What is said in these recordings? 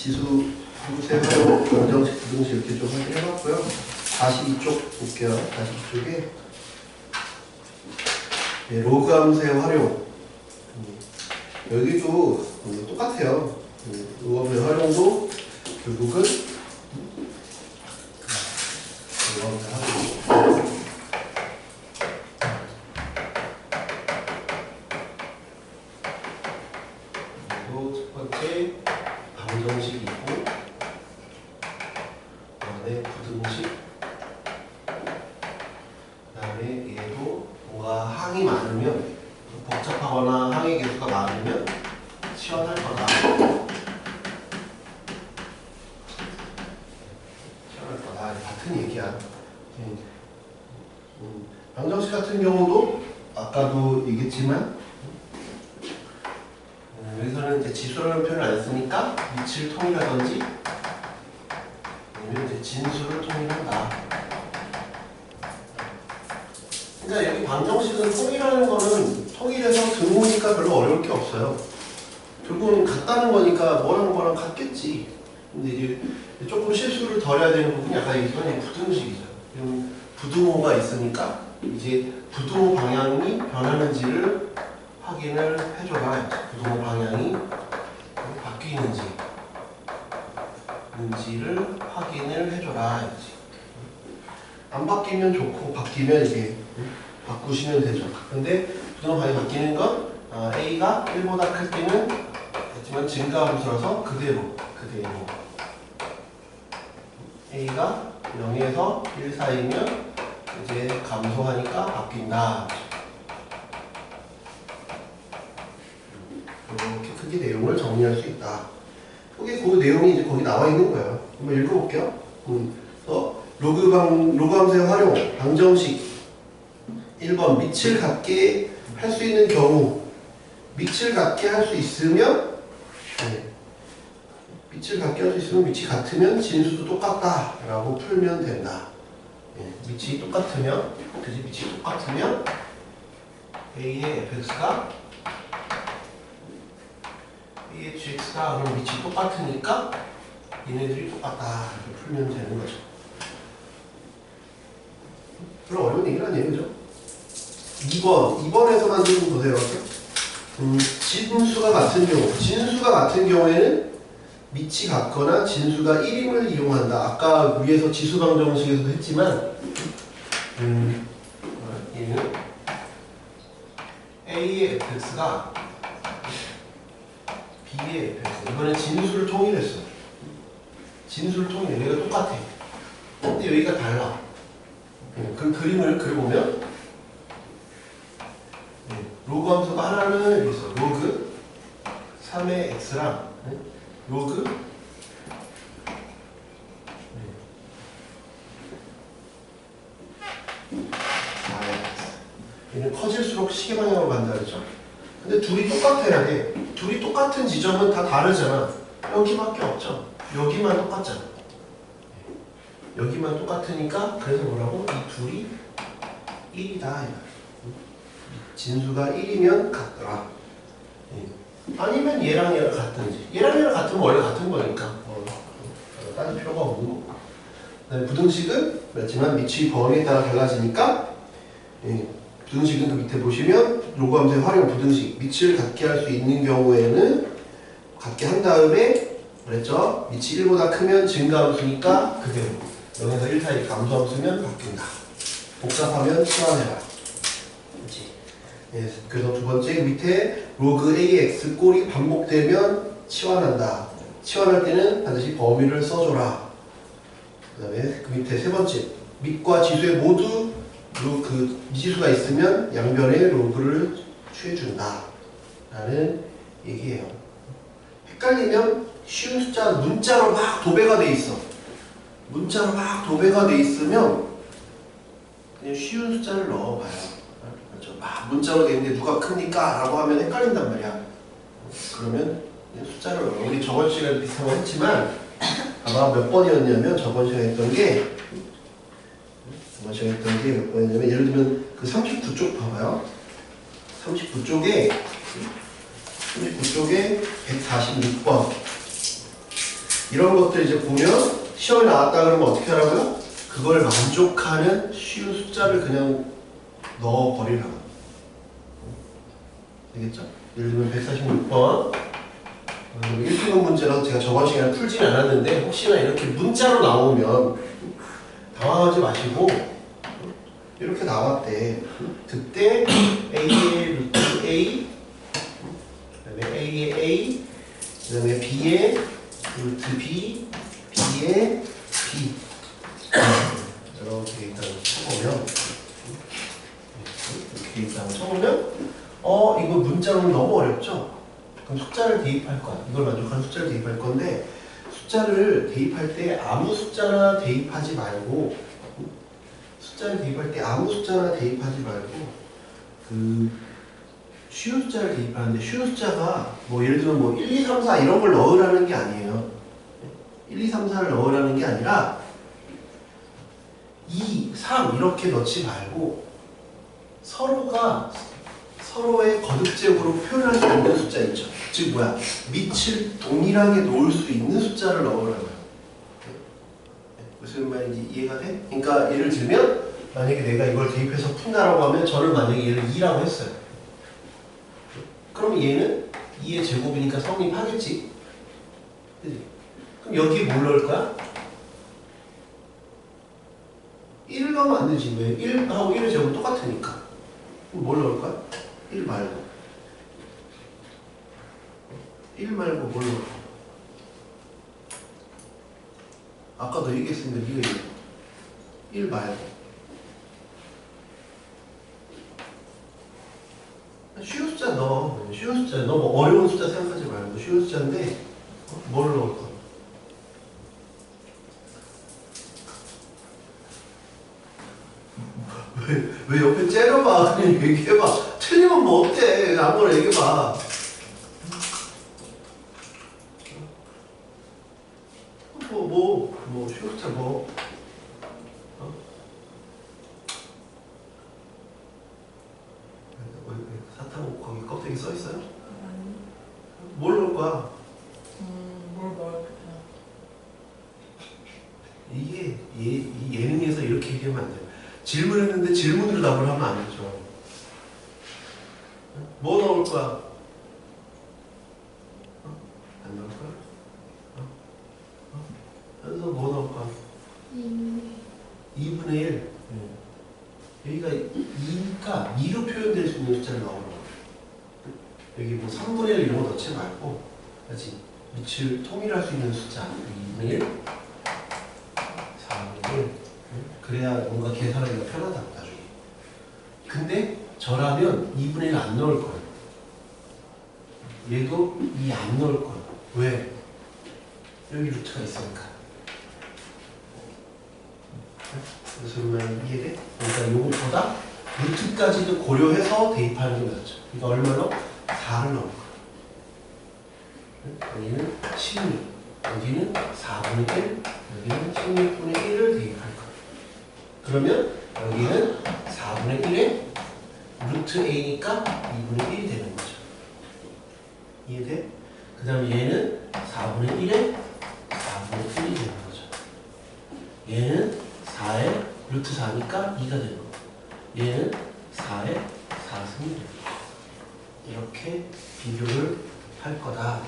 지수 세로 방정식 부등식 이렇게 좀 확인해봤고요. 다시 이쪽 볼게요. 다시 이쪽에 네, 로그 함수의 활용. 여기도 똑같아요. 로그 함수의 활용도 결국은 로그 함수의 활용. 그리고 첫 번째 방정식이 있고, 그다음에 부등식, 그다음에 얘도 뭔가 항이 많으면, 복잡하거나 항의 개수가 많으면 시원할 거다. 시원할 거다. 같은 얘기야. 방정식 같은 경우도 아까도 얘기했지만, 여기서는 이제 지수라는 표현을 안 쓰니까 위치를 통일하든지 아니면 이제 진수를 통일한다. 그러니까 여기 방정식은 통일하는 거는 통일해서 등호니까 별로 어려울 게 없어요. 결국은 같다는 거니까 뭐랑 뭐랑 같겠지. 근데 이제 조금 실수를 덜 해야 되는 부분이 아까 얘기했던 부등식이죠. 부등호가 있으니까 이제 부등호 방향이 변하는지를 확인을 해줘라. 부등호 방향이 바뀌는지를 확인을 해줘라. 안 바뀌면 좋고 바뀌면 이게 바꾸시면 되죠. 근데 부등호 방향이 바뀌는 건 A가 1보다 클 때는 하지만 증가함수라서 그대로 A가 0에서 1 사이면 이제 감소하니까 바뀐다. 이렇게 크게 내용을 정리할 수 있다. 그 내용이 이제 거기 나와 있는 거예요. 한번 읽어볼게요. 로그 함수의 활용, 방정식 1번 밑을 갖게 할 수 있는 경우, 밑을 갖게 할 수 있으면, 밑을 갖게 할 수 있으면 밑이 같으면 진수도 똑같다 라고 풀면 된다. 밑이 똑같으면, 밑이 똑같으면 A의 fx가 A의 gx가 그럼 밑이 똑같으니까 얘네들이 똑같다 이렇게 풀면 되는 거죠. 별로 어려운 얘기는 아니에요, 그죠? 2번에서만 좀 보세요. 진수가 같은 경우에는 밑이 같거나 진수가 1임을 이용한다. 아까 위에서 지수 방정식에서도 했지만, 얘는 A의 fx가 B의 fx, 이번엔 진수를 통일했어. 진수를 통일해. 얘가 똑같아. 근데 여기가 달라. 그 그림을 그려보면 로그 함수가 하나는 여기 있어. 로그 3의 x랑 로그 4의 x. 얘는 커질수록 시계 방향으로 간다 그랬죠. 근데 둘이 똑같아야 돼. 둘이 똑같은 지점은 다 다르잖아. 여기밖에 없죠. 여기만 똑같잖아. 여기만 똑같으니까 그래서 뭐라고? 이 둘이 1이다. 진수가 1이면 같더라. 아니면 얘랑 얘랑 같든지. 얘랑 얘랑 같으면 원래 같은 거니까 따질 필요가 없는 거고. 부등식은 그렇지만 밑의 범위에 따라 달라지니까 부등식은 그 밑에 보시면 로그 함수의 활용 부등식 밑을 갖게 할 수 있는 경우에는 갖게 한 다음에 그랬죠? 밑이 1보다 크면 증가함수니까 그대로 0에서 1 사이 감소함수면 바뀐다. 복잡하면 치환해라. 그렇지? 그래서 두 번째 밑에 로그 AX 꼴이 반복되면 치환한다. 치환할 때는 반드시 범위를 써줘라. 그 다음에 그 밑에 세 번째 밑과 지수에 모두 그 미지수가 있으면 양변에 로그를 취해준다 라는 얘기예요. 헷갈리면 쉬운 숫자 문자로 막 도배가 돼 있어. 문자로 막 도배가 돼 있으면 그냥 쉬운 숫자를 넣어봐요. 그렇죠? 막 문자로 돼 있는데 누가 크니까 라고 하면 헷갈린단 말이야. 그러면 그냥 숫자를 넣어. 우리 저번 시간에 비슷한 거 했지만 아마 몇 번이었냐면 저번 시간에 했던 게 몇 번이냐면 예를 들면 그 39쪽 봐봐요. 39쪽에 146번 이런 것들 이제 보면 시험에 나왔다 그러면 어떻게 하라고요? 그걸 만족하는 쉬운 숫자를 그냥 넣어버리라고. 되겠죠? 예를 들면 146번 1등급 문제라서 제가 저번 시간에 풀진 않았는데 혹시나 이렇게 문자로 나오면 당황하지 마시고 이렇게 나왔대. 그때 A의 루트 A 그다음에 A의 A 그다음에 B의 루트 B B의 B 이렇게 일단 쳐보면 이렇게 일단 쳐보면 이거 문자로는 너무 어렵죠? 그럼 숫자를 대입할 거야. 이걸 만족하는 숫자를 대입할 건데 숫자를 대입할 때 아무 숫자나 대입하지 말고 숫자를 대입할 때 아무 숫자나 대입하지 말고 그 쉬운 숫자를 대입하는데 쉬운 숫자가 뭐 예를 들면 뭐 1, 2, 3, 4 이런 걸 넣으라는 게 아니에요. 1, 2, 3, 4를 넣으라는 게 아니라 2, 3 이렇게 넣지 말고 서로가 서로의 거듭제곱으로 표현할 수 있는 숫자 있죠. 즉 뭐야? 밑을 동일하게 놓을 수 있는 숫자를 넣으라고요. 무슨 말인지 이해가 돼? 그러니까 예를 들면 만약에 내가 이걸 대입해서 푼다라고 하면 저는 만약에 얘를 2라고 했어요. 그럼 얘는 2의 제곱이니까 성립하겠지? 그치? 그럼 여기에 뭘 넣을 거야? 1을 넣으면 안 되지. 왜? 1하고 1의 제곱은 똑같으니까. 그럼 뭘 넣을 거야? 1 말고 1 말고 뭘 넣을 거야? 아까도 얘기했으니까 네가 얘기해. 1 말고 쉬운 숫자 넣어. 쉬운 숫자 너무 어려운 숫자 생각하지 말고 쉬운 숫자인데 뭘 넣을 거야? 왜 옆에 째려봐. 그냥 얘기해봐. 틀리면 뭐 어때? 아무거나 얘기해봐. 쉬운 숫자 뭐. 사탕 거기 껍데기 써있어요? 아니. 뭘 넣을 거야? 뭘 넣을까? 이게 이 예능에서 이렇게 얘기하면 안 돼요. 질문했는데 질문으로 답을 하면 안 되죠. 뭐 넣을 거야? 안 넣을 거야? 그래서 뭐 넣을 거야? 2분의 1. 여기가 2니까 2로 표현될 수 있는 숫자를 넣으라고. 여기 뭐 3분의 1 이런 거 넣지 말고, 그렇지? 밑을 통일할 수 있는 숫자. 2분의 1, 4분의 1. 그래야 뭔가 계산하기가 편하다, 나중에. 근데 저라면 2분의 1 안 넣을 거예요. 얘도 2 안 넣을 거예요. 왜? 여기 루트가 있으니까. 무슨 말인지 이해돼? 그러니까 요것보다 루트까지도 고려해서 대입하는 게 낫죠. 그러니까 얼마나? 4를 넣을 거예요. 여기는 16, 여기는 4분의 1, 여기는 16분의 1을 대입할 거예요. 그러면 여기는 4분의 1에 루트 a니까 2분의 1이 되는 거죠. 이해돼? 그 다음에 얘는 4분의 1에 4분의 1이 되는 거죠. 얘는 4에 루트 4니까 2가 되는 거고, 얘는 4에 4승이 되는 거고. 이렇게 비교를 할 거다.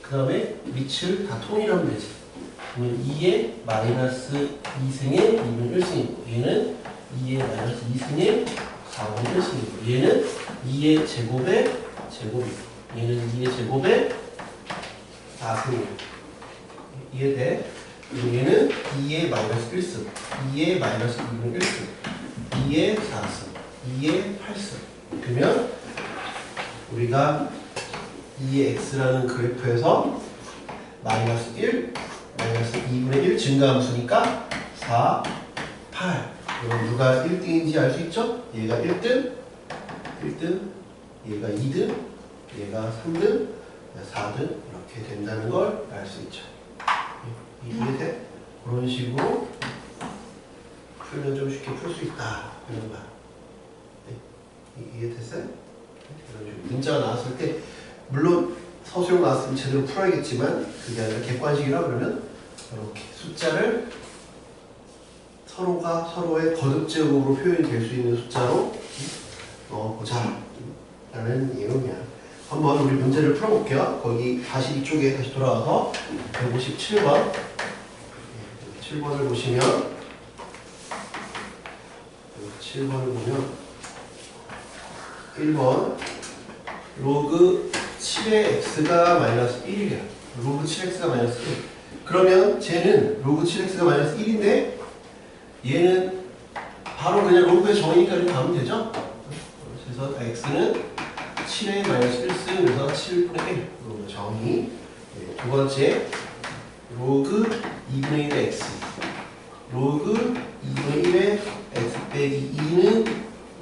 그 다음에 밑을 다 통일하면 되지. 그러면 2에 마이너스 2승에 2분의 1승이고, 얘는 2에 마이너스 2승에 4분의 1승이고, 얘는 2의 제곱에 제곱이고, 얘는 2의 제곱에 4승이고. 이해돼? 얘는 2의 마이너스 1승, 2의 마이너스 2분의 1승, 2의 4승, 2의 8승. 그러면 우리가 2의 x라는 그래프에서 마이너스 1, 마이너스 2분의 1 증가함수니까 4, 8. 그럼 누가 1등인지 알 수 있죠? 얘가 1등, 1등, 얘가 2등, 얘가 3등, 4등 이렇게 된다는 걸 알 수 있죠. 이해돼? 그런 식으로 풀면 좀 쉽게 풀 수 있다. 이런 말. 네? 이해됐어요? 이런 식으로 문자가 나왔을 때 물론 서술형 나왔으면 제대로 풀어야겠지만 그게 아니라 객관식이라 그러면 이렇게 숫자를 서로가 서로의 거듭제곱으로 표현이 될 수 있는 숫자로 넣어보자 라는 내용이야. 한번 우리 문제를 풀어볼게요. 거기 다시 이쪽에 다시 돌아와서 157번 7번을 보시면 7번을 보면 1번 로그 7의 x가 마이너스 1이래요. 로그 7x가 마이너스 1. 그러면 쟤는 로그 7x가 마이너스 1인데 얘는 바로 그냥 로그의 정의니까 이렇게 가면 되죠? 그래서 x는 7의 마이너스 1 쓰면 그래서 7분의 1 로그 정의. 두 번째 로그 2분의 1의 x 로그 2분의 1의 x 빼기 2는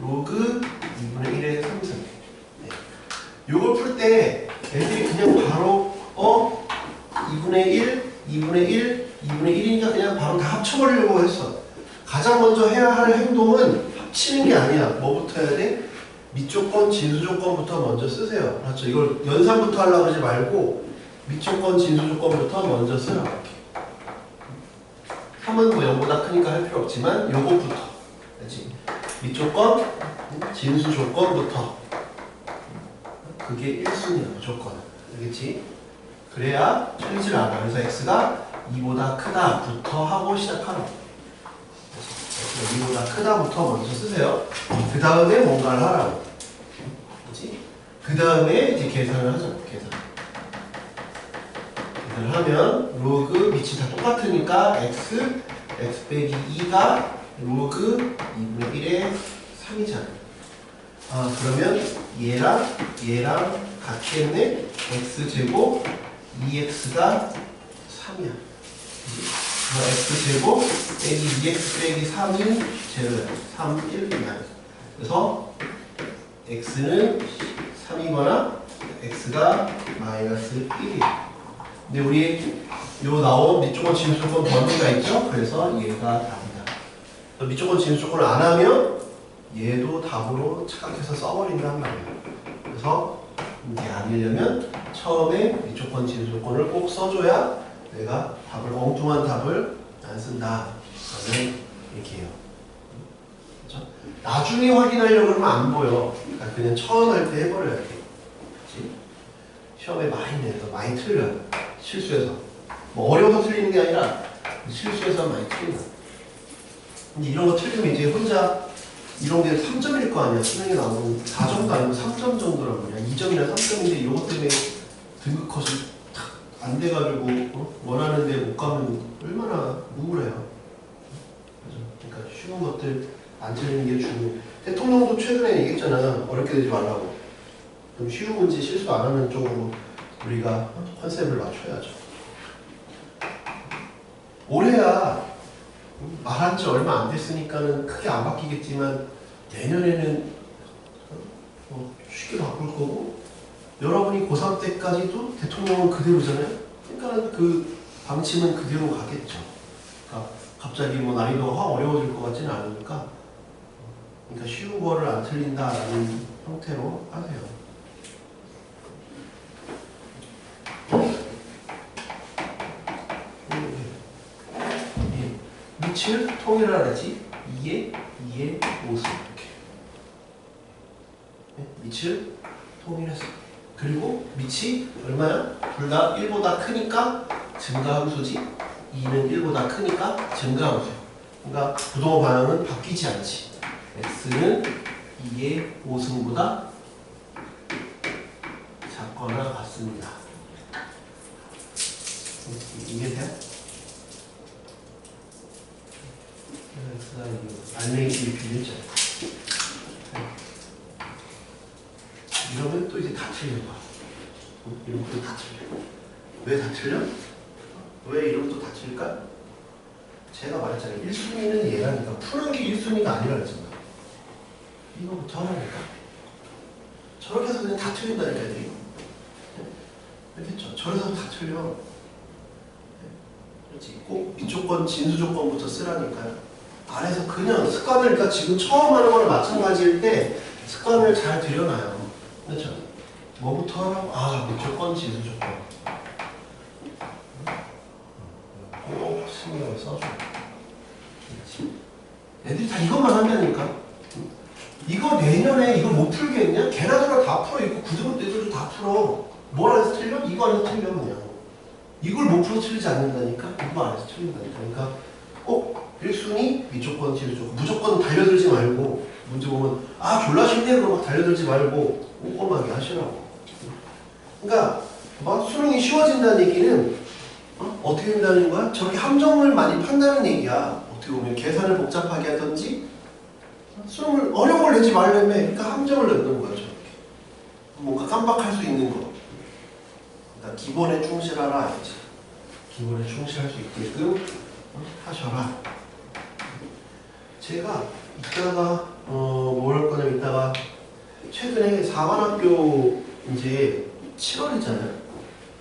로그 2분의 1의 3승. 요걸 풀 때 애들이 그냥 바로 2분의 1, 2분의 1, 2분의 1이니까 그냥 바로 다 합쳐버리려고 했어. 가장 먼저 해야 할 행동은 합치는 게 아니야. 뭐부터 해야 돼? 밑조건, 진수조건부터 먼저 쓰세요. 그렇죠? 이걸 연산부터 하려고 하지 말고 밑조건, 진수조건부터 먼저 쓰라. 이렇게. 3은 뭐 0보다 크니까 할 필요 없지만 요거부터. 그렇지? 밑조건, 진수조건부터. 그게 1순위야, 무조건. 알겠지? 그래야 틀리질 않아. 그래서 x가 2보다 크다부터 하고 시작하라고. 2보다 크다부터 먼저 쓰세요. 그 다음에 뭔가를 하라고. 그렇지? 그 다음에 이제 계산을 하자고. 계산을 하면 로그 밑이 다 똑같으니까 x 빼기 2가 로그 2분의 1의 3이잖아. 그러면 얘랑 같겠네? x제곱 2x가 3이야. x제곱 빼기 2x 빼기 3이 제로야. 3, 1이야. 그래서 x는 3이거나 x가 마이너스 1이야. 근데 우리 요 나온 밑조건 진수조건 범위가 있죠? 그래서 얘가 답이다. 밑조건 진수조건을 안 하면 얘도 답으로 착각해서 써버린단 말이에요. 그래서 이게 아니려면 처음에 밑조건 진수조건을 꼭 써줘야 내가 엉뚱한 답을 안 쓴다. 저는 이렇게 해요. 그렇죠? 나중에 확인하려고 그러면 안 보여. 그러니까 그냥 처음 할 때 해버려야 돼. 그렇지? 시험에 많이 내서 많이 틀려요. 실수해서. 뭐 어려워서 틀리는 게 아니라 실수해서 많이 틀린다. 근데 이런 거 틀리면 이제 혼자 이런 게 3점일 거 아니야. 수능에 나오면 4점도 아니고 3점 정도란 말이야. 2점이나 3점인데 이것 때문에 등급 컷이 탁 안 돼가지고 원하는 데 못 가면 얼마나 우울해요. 그죠? 그러니까 쉬운 것들 안 틀리는 게 중요해. 대통령도 최근에 얘기했잖아. 어렵게 되지 말라고. 그럼 쉬운 문제 실수 안 하는 쪽으로 우리가 컨셉을 맞춰야죠. 올해야 말한 지 얼마 안 됐으니까는 크게 안 바뀌겠지만 내년에는 쉽게 바꿀 거고 여러분이 고3 때까지도 대통령은 그대로잖아요. 그러니까 그 방침은 그대로 가겠죠. 그러니까 갑자기 뭐 난이도가 확 어려워질 것 같지는 않으니까 그러니까 쉬운 거를 안 틀린다라는 형태로 하세요. 밑을 통일하라 그랬지? 2의 5승 이렇게. 밑을 통일했어. 그리고 밑이 얼마야? 둘 다 1보다 크니까 증가함수지. 2는 1보다 크니까 증가함수야. 그러니까 부동호 방향은 바뀌지 않지. x는 2의 5승보다 작거나 같습니다. 이해돼요? 알맹이끼리 비밀잖아. 이러면 또 이제 다 틀려. 이런 것도 다 틀려. 왜 다 틀려? 왜 이런 것도 다 틀릴까? 제가 말했잖아요. 1순위는 얘라니까. 푸는 게 1순위가 아니라 그랬잖아. 이거부터 하라니까. 저렇게 해서 그냥 다 틀린다니까, 애들이. 알겠죠? 저래서 다 틀려. 그렇지. 꼭 밑조건, 진수조건부터 쓰라니까요. 안에서 그냥 습관을, 그러니까 지금 처음 하는 거랑 마찬가지일 때 습관을 잘 들여놔요. 그렇죠? 뭐부터 하라고? 아, 무조건 지수 조건. 꼭 신경을 써줘. 그렇지. 애들이 다 이것만 한다니까. 이거 내년에 이거 못 풀겠냐? 걔나저나 다 풀어. 이거 구두문 때도 다 풀어. 뭘 안에서 틀려? 이거 안에서 틀려 그냥. 이걸 못 풀어 틀리지 않는다니까? 이거 안에서 틀린다니까. 그러니까 꼭 1순위 미조건 지수 조건. 무조건 달려들지 말고 문제 보면 아 졸라 쉽네 그러고 막 달려들지 말고 꼼꼼하게 하시라고. 그러니까 막 수능이 쉬워진다는 얘기는 어떻게 된다는 거야? 저렇게 함정을 많이 판다는 얘기야. 어떻게 보면 계산을 복잡하게 하든지 수능을 어려운 걸 내지 말려면 그러니까 함정을 넣는 거야. 저렇게 뭔가 깜빡할 수 있는 거. 그러니까 기본에 충실하라 알지? 기본에 충실할 수 있게끔 하셔라. 제가 이따가 뭘 할 거냐면 이따가 최근에 사관학교 이제 7월이잖아요.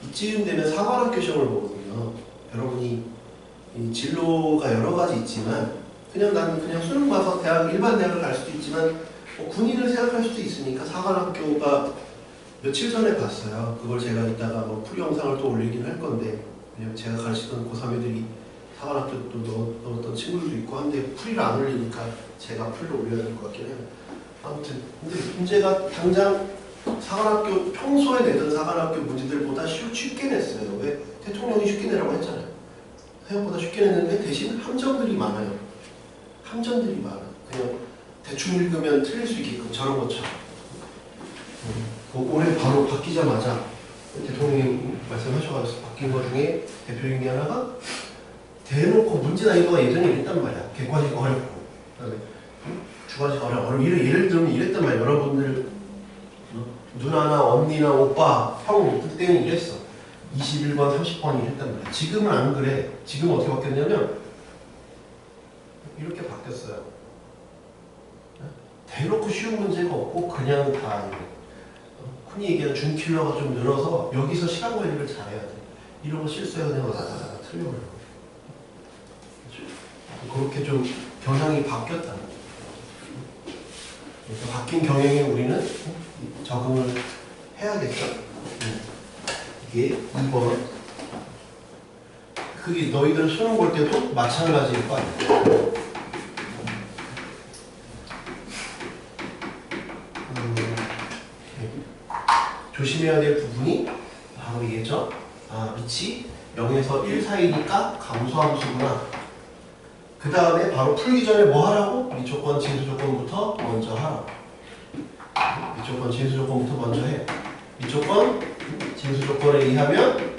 이쯤 되면 사관학교 시험을 보거든요. 여러분이 이 진로가 여러 가지 있지만 그냥 나는 그냥 수능 봐서 대학 일반 대학을 갈 수도 있지만 뭐 군인을 생각할 수도 있으니까 사관학교가 며칠 전에 봤어요. 그걸 제가 이따가 뭐 풀이 영상을 또 올리긴 할 건데 왜냐면 제가 가르치던 고3 애들이 사관학교 또 넣었던 친구들도 있고 한데 풀이를 안 올리니까 제가 풀이를 올려야 될 것 같긴 해요. 아무튼 근데 문제가 당장 사관학교 평소에 내던 사관학교 문제들보다 쉽게 냈어요. 왜? 대통령이 쉽게 내라고 했잖아요. 생각보다 쉽게 냈는데 대신 함정들이 많아요. 함정들이 많아. 그냥 대충 읽으면 틀릴 수 있게끔 저런 것처럼. 올해 바로 바뀌자마자 대통령이 말씀하셔가지고 바뀐 것 중에 대표적인 게 하나가 대놓고 문제 난이도가 예전에 이랬단 말이야. 객관식 어렵고 그다음에 주관식 어려워. 예를 들면 이랬단 말이야. 여러분들 누나나 언니나 오빠 형 그때는 이랬어. 21번 30번이 이랬단 말이야. 지금은 안 그래. 지금 어떻게 바뀌었냐면 이렇게 바뀌었어요. 대놓고 쉬운 문제가 없고 그냥 다 흔히 얘기하는 준킬러가 좀 늘어서 여기서 시간 관리를 잘해야 돼. 이런 거 실수해서 그냥 다다다다 틀려버려. 그렇게 좀 경향이 바뀌었다. 그래서 바뀐 경향에 우리는 적응을 해야겠죠. 이게 2번. 그게 너희들 수능 볼 때도 마찬가지일 거 아니야. 조심해야 될 부분이 바로 얘죠. 아, 밑이 0에서 1 사이니까 감소함수구나. 그 다음에 바로 풀기 전에 뭐 하라고? 미조건, 진수조건부터 먼저 하라고. 미조건, 진수조건부터 먼저 해. 미조건, 진수조건에 의하면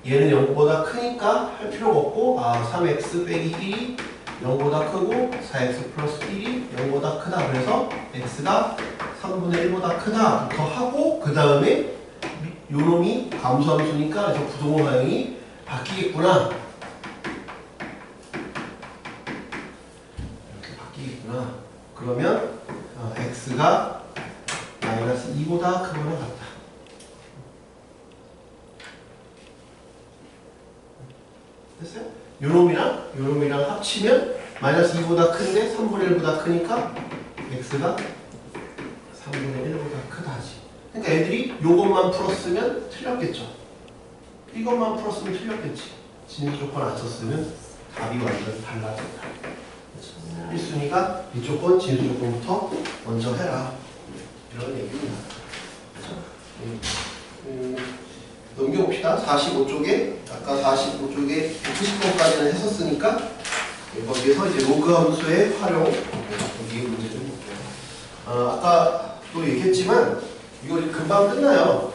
얘는 0보다 크니까 할 필요가 없고 3x 빼기 1이 0보다 크고 4x 플러스 1이 0보다 크다. 그래서 x가 3분의 1보다 크다부터 하고 그 다음에 요놈이 감소함수니까 그래서 부동호 사용이 바뀌겠구나. 이렇게 바뀌겠구나. 그러면 x가 마이너스 2보다 크거나 같다. 됐어요? 요놈이랑 합치면 마이너스 2보다 큰데 3분의 1보다 크니까 x가 3분의 1보다 크다 하지. 그러니까 애들이 요것만 풀었으면 틀렸겠죠. 이것만 풀었으면 틀렸겠지. 진수 조건 안 썼으면 답이 완전 달라진다. 1순위가 이 조건, 진수 조건부터 먼저 해라. 이런 얘기입니다. 넘겨봅시다. 45쪽에 아까 45쪽에 190번까지는 했었으니까 거기에서 이제 로그 함수의 활용 여기 문제 좀 볼게요. 아까 또 얘기했지만 이거 금방 끝나요.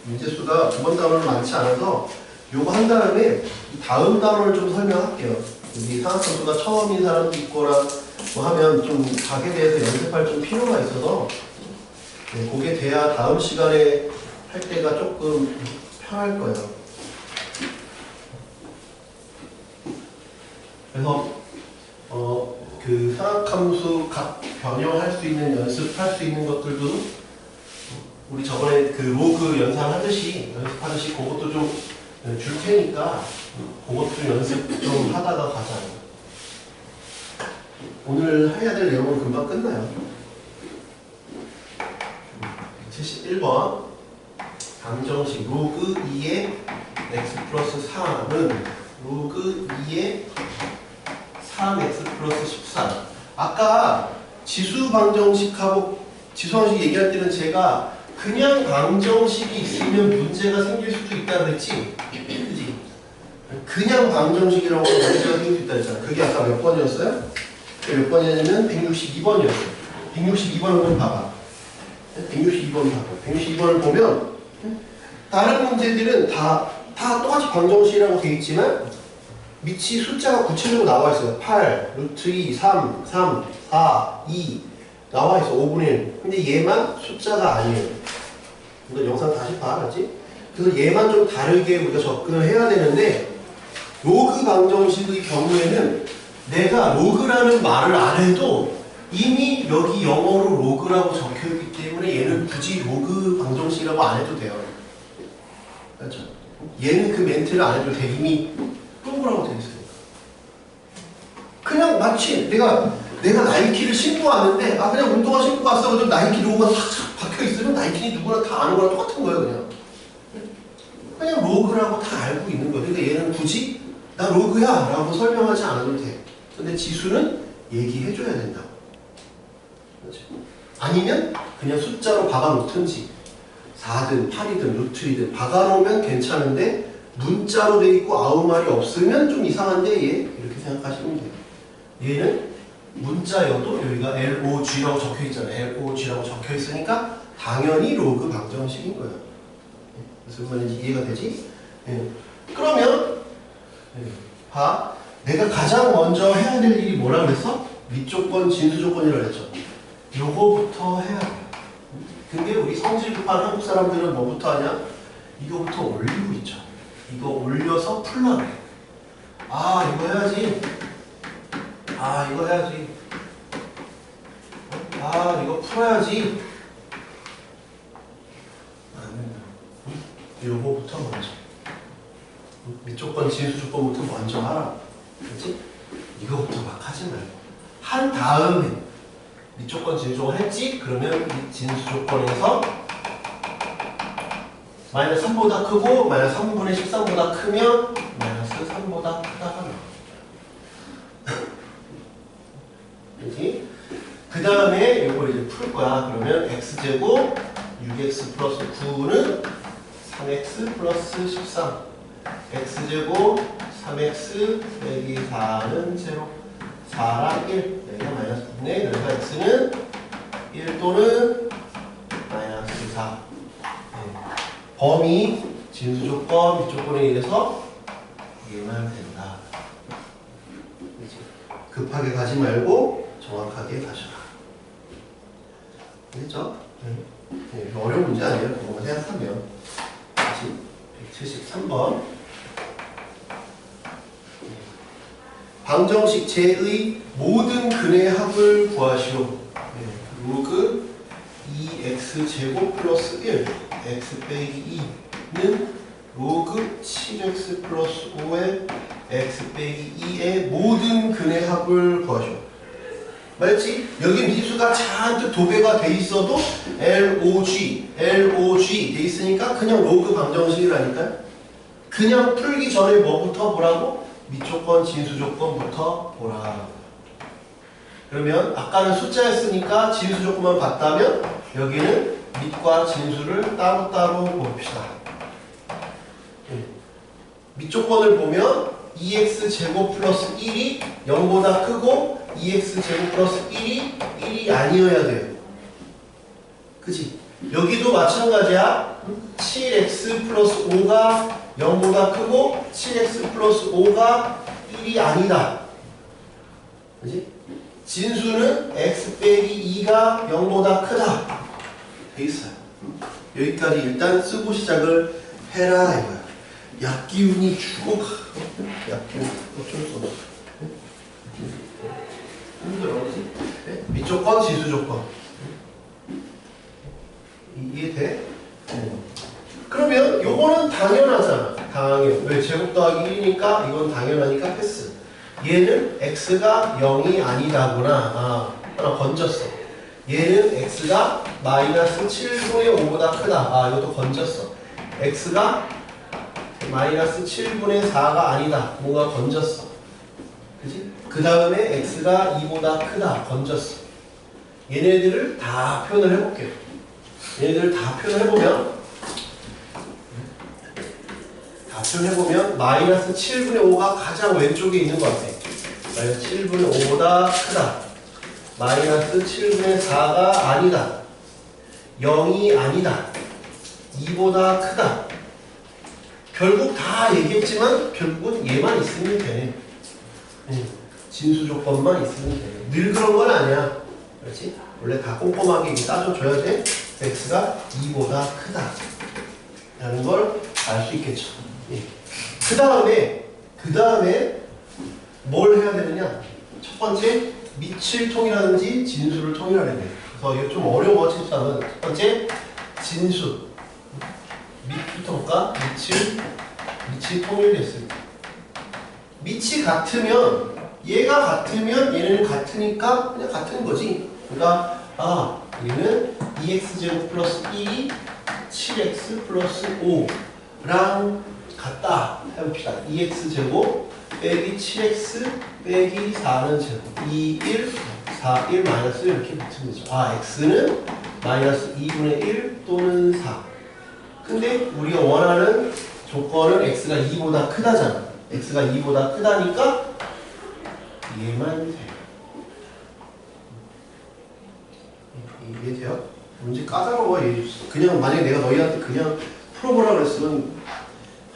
문제 수가 두 번 단원은 많지 않아서 요거 한 다음에 다음 단원을 좀 설명할게요. 여기 상학선수가 처음인 사람도 있거나 뭐 하면 좀 각에 대해서 연습할 좀 필요가 있어서 그게 돼야 다음 시간에 할 때가 조금 편할 거예요. 그래서 그 상학함수 각 변형할 수 있는 연습할 수 있는 것들도 우리 저번에 그 로그 연산하듯이 연습하듯이 그것도 좀 줄 테니까 그것도 연습 좀 하다가 가자. 오늘 해야 될 내용은 금방 끝나요. 71번 방정식 로그 2의 x 플러스 3은 로그 2의 3x 플러스 14. 아까 지수 방정식하고 지수 방정식 얘기할 때는 제가 그냥 방정식이 있으면 문제가 생길 수도 있다고 했지? 그지? 그냥 방정식이라고 하면 문제가 생길 수 있다고 했잖아. 그게 아까 몇 번이었어요? 몇 번이냐면 162번이었어요. 162번을 한번 봐봐. 162번 봐봐. 162번을 보면 다른 문제들은 다 똑같이 방정식이라고 되어 있지만 밑이 숫자가 구체적으로 나와 있어요. 8, 루트 2, 3, 3, 4, 2 나와 있어. 5분의 1. 근데 얘만 숫자가 아니에요. 이거 영상 다시 봐, 알았지? 그래서 얘만 좀 다르게 우리가 접근을 해야 되는데 로그 방정식의 경우에는 내가 로그라는 말을 안 해도 이미 여기 영어로 로그라고 적혀있기 때문에 얘는 굳이 로그 방정식이라고 안 해도 돼요. 그렇죠? 얘는 그 멘트를 안 해도 돼. 이미 로그라고 되어 있으니까. 그냥 마치 내가 나이키를 신고 왔는데 그냥 운동화 신고 왔어. 그래서 나이키 로고가 싹 박혀있으면 나이키는 누구나 다 아는 거랑 똑같은 거예요. 그냥 로그라고 다 알고 있는 거예요. 그러니까 얘는 굳이 나 로그야 라고 설명하지 않아도 돼. 근데 지수는 얘기해줘야 된다고. 그렇지? 아니면 그냥 숫자로 박아놓든지 4든 8이든 루트이든 박아놓으면 괜찮은데 문자로 돼 있고 아무 말이 없으면 좀 이상한데 얘 이렇게 생각하시면 돼요. 얘는 문자여도 여기가 LOG라고 적혀 있잖아요. LOG라고 적혀 있으니까 당연히 로그 방정식인 거예요. 무슨 말인지 이해가 되지? 네. 그러면 봐. 내가 가장 먼저 해야 될 일이 뭐라 그랬어? 밑조건, 진수조건이라고 그랬죠. 요거부터 해야 돼. 근데 우리 성질 급한 한국 사람들은 뭐부터 하냐? 이거부터 올리고 있죠. 이거 올려서 풀라 그래. 이거 해야지. 이거 해야지. 이거 풀어야지. 안 된다. 요거부터 먼저. 밑조건, 진수조건부터 먼저 하라. 그렇지? 이거부터 막 하지 말고. 한 다음에 밑조건, 진수조건 했지? 그러면 이 진수조건에서 마이너스 3보다 크고 마이너스 3분의 13보다 크면 마이너스 3보다 크다가 나와. 그렇지? 그 다음에 이걸 이제 풀 거야. 그러면 x제곱 6x 플러스 9는 3x 플러스 13 x제곱 3x 빼기 4는 0 4랑 1 여기가 마이너스 9네. 그래서 x는 1 또는 마이너스 4 범위 진수조건 밑조건에 의해서 얘만 된다. 그치? 급하게 가지 말고 정확하게 가셔라. 알겠죠? 네, 어려운 문제 아니에요. 그거만 생각하면. 다시 173번. 방정식 제의 모든 근의 합을 구하시오. 로그 2x제곱 플러스 1 x 빼기 2는 로그 7x 플러스 5의 x 빼기 2의 모든 근의 합을 구하시오. 맞지? 여기 미수가 잔뜩 도배가 돼 있어도 LOG 돼 있으니까 그냥 로그 방정식이라니까. 그냥 풀기 전에 뭐부터 보라고? 밑조건, 진수조건부터 보라. 그러면 아까는 숫자였으니까 진수조건만 봤다면 여기는 밑과 진수를 따로따로 봅시다. 밑조건을 보면 2x제곱 플러스 1이 0보다 크고 2x제곱 플러스 1이 아니어야 돼요. 그치? 여기도 마찬가지야. 7x 플러스 5가 0보다 크고 7x 플러스 5가 1이 아니다. 그치? 진수는 x 빼기 2가 0보다 크다. 돼 있어요. 여기까지 일단 쓰고 시작을 해라 이거야. 약기운이 주고 가. 약기운 어쩔 수 없어. 힘들어, 그치? 밑조건, 진수조건. 이해돼? 그러면 요거는 당연하잖아. 당연. 왜? 제곱 더하기 1이니까 이건 당연하니까 패스. 얘는 x가 0이 아니다구나. 하나 건졌어. 얘는 x가 마이너스 7분의 5보다 크다. 이것도 건졌어. x가 마이너스 7분의 4가 아니다. 뭔가 건졌어. 그지? 그 다음에 x가 2보다 크다. 건졌어. 얘네들을 다 표현을 해볼게요. 얘네들을 다 표현해보면 마이너스 7분의 5가 가장 왼쪽에 있는 것 같아. 마이너스 7분의 5보다 크다. 마이너스 7분의 4가 아니다. 0이 아니다. 2보다 크다. 결국 다 얘기했지만 결국은 얘만 있으면 되네. 진수 조건만 있으면 돼. 늘 그런 건 아니야. 그렇지? 원래 다 꼼꼼하게 따져줘야 돼. x가 2보다 크다. 라는 걸 알 수 있겠죠. 그 다음에 뭘 해야 되느냐? 첫 번째, 밑을 통일하는지 진수를 통일하는 게. 그래서 이거 좀 어려워. 첫 번째, 진수. 밑부터 볼까? 밑이 통일됐을 때. 밑이 같으면, 얘가 같으면 얘네는 같으니까 그냥 같은 거지. 그러니까, 얘는 2x제곱 플러스 1이 7x 플러스 5랑 같다. 해봅시다. 2x제곱 빼기 7x 빼기 4는 제곱. 2, 1, 4, 1 마이너스 이렇게 붙으면 되죠. x는 마이너스 2분의 1 또는 4. 근데 우리가 원하는 조건은 x가 2보다 크다잖아. x가 2보다 크다니까 얘만 돼. 이해돼요? 문제 까다로워. 그냥 만약에 내가 너희한테 그냥 풀어보라 그랬으면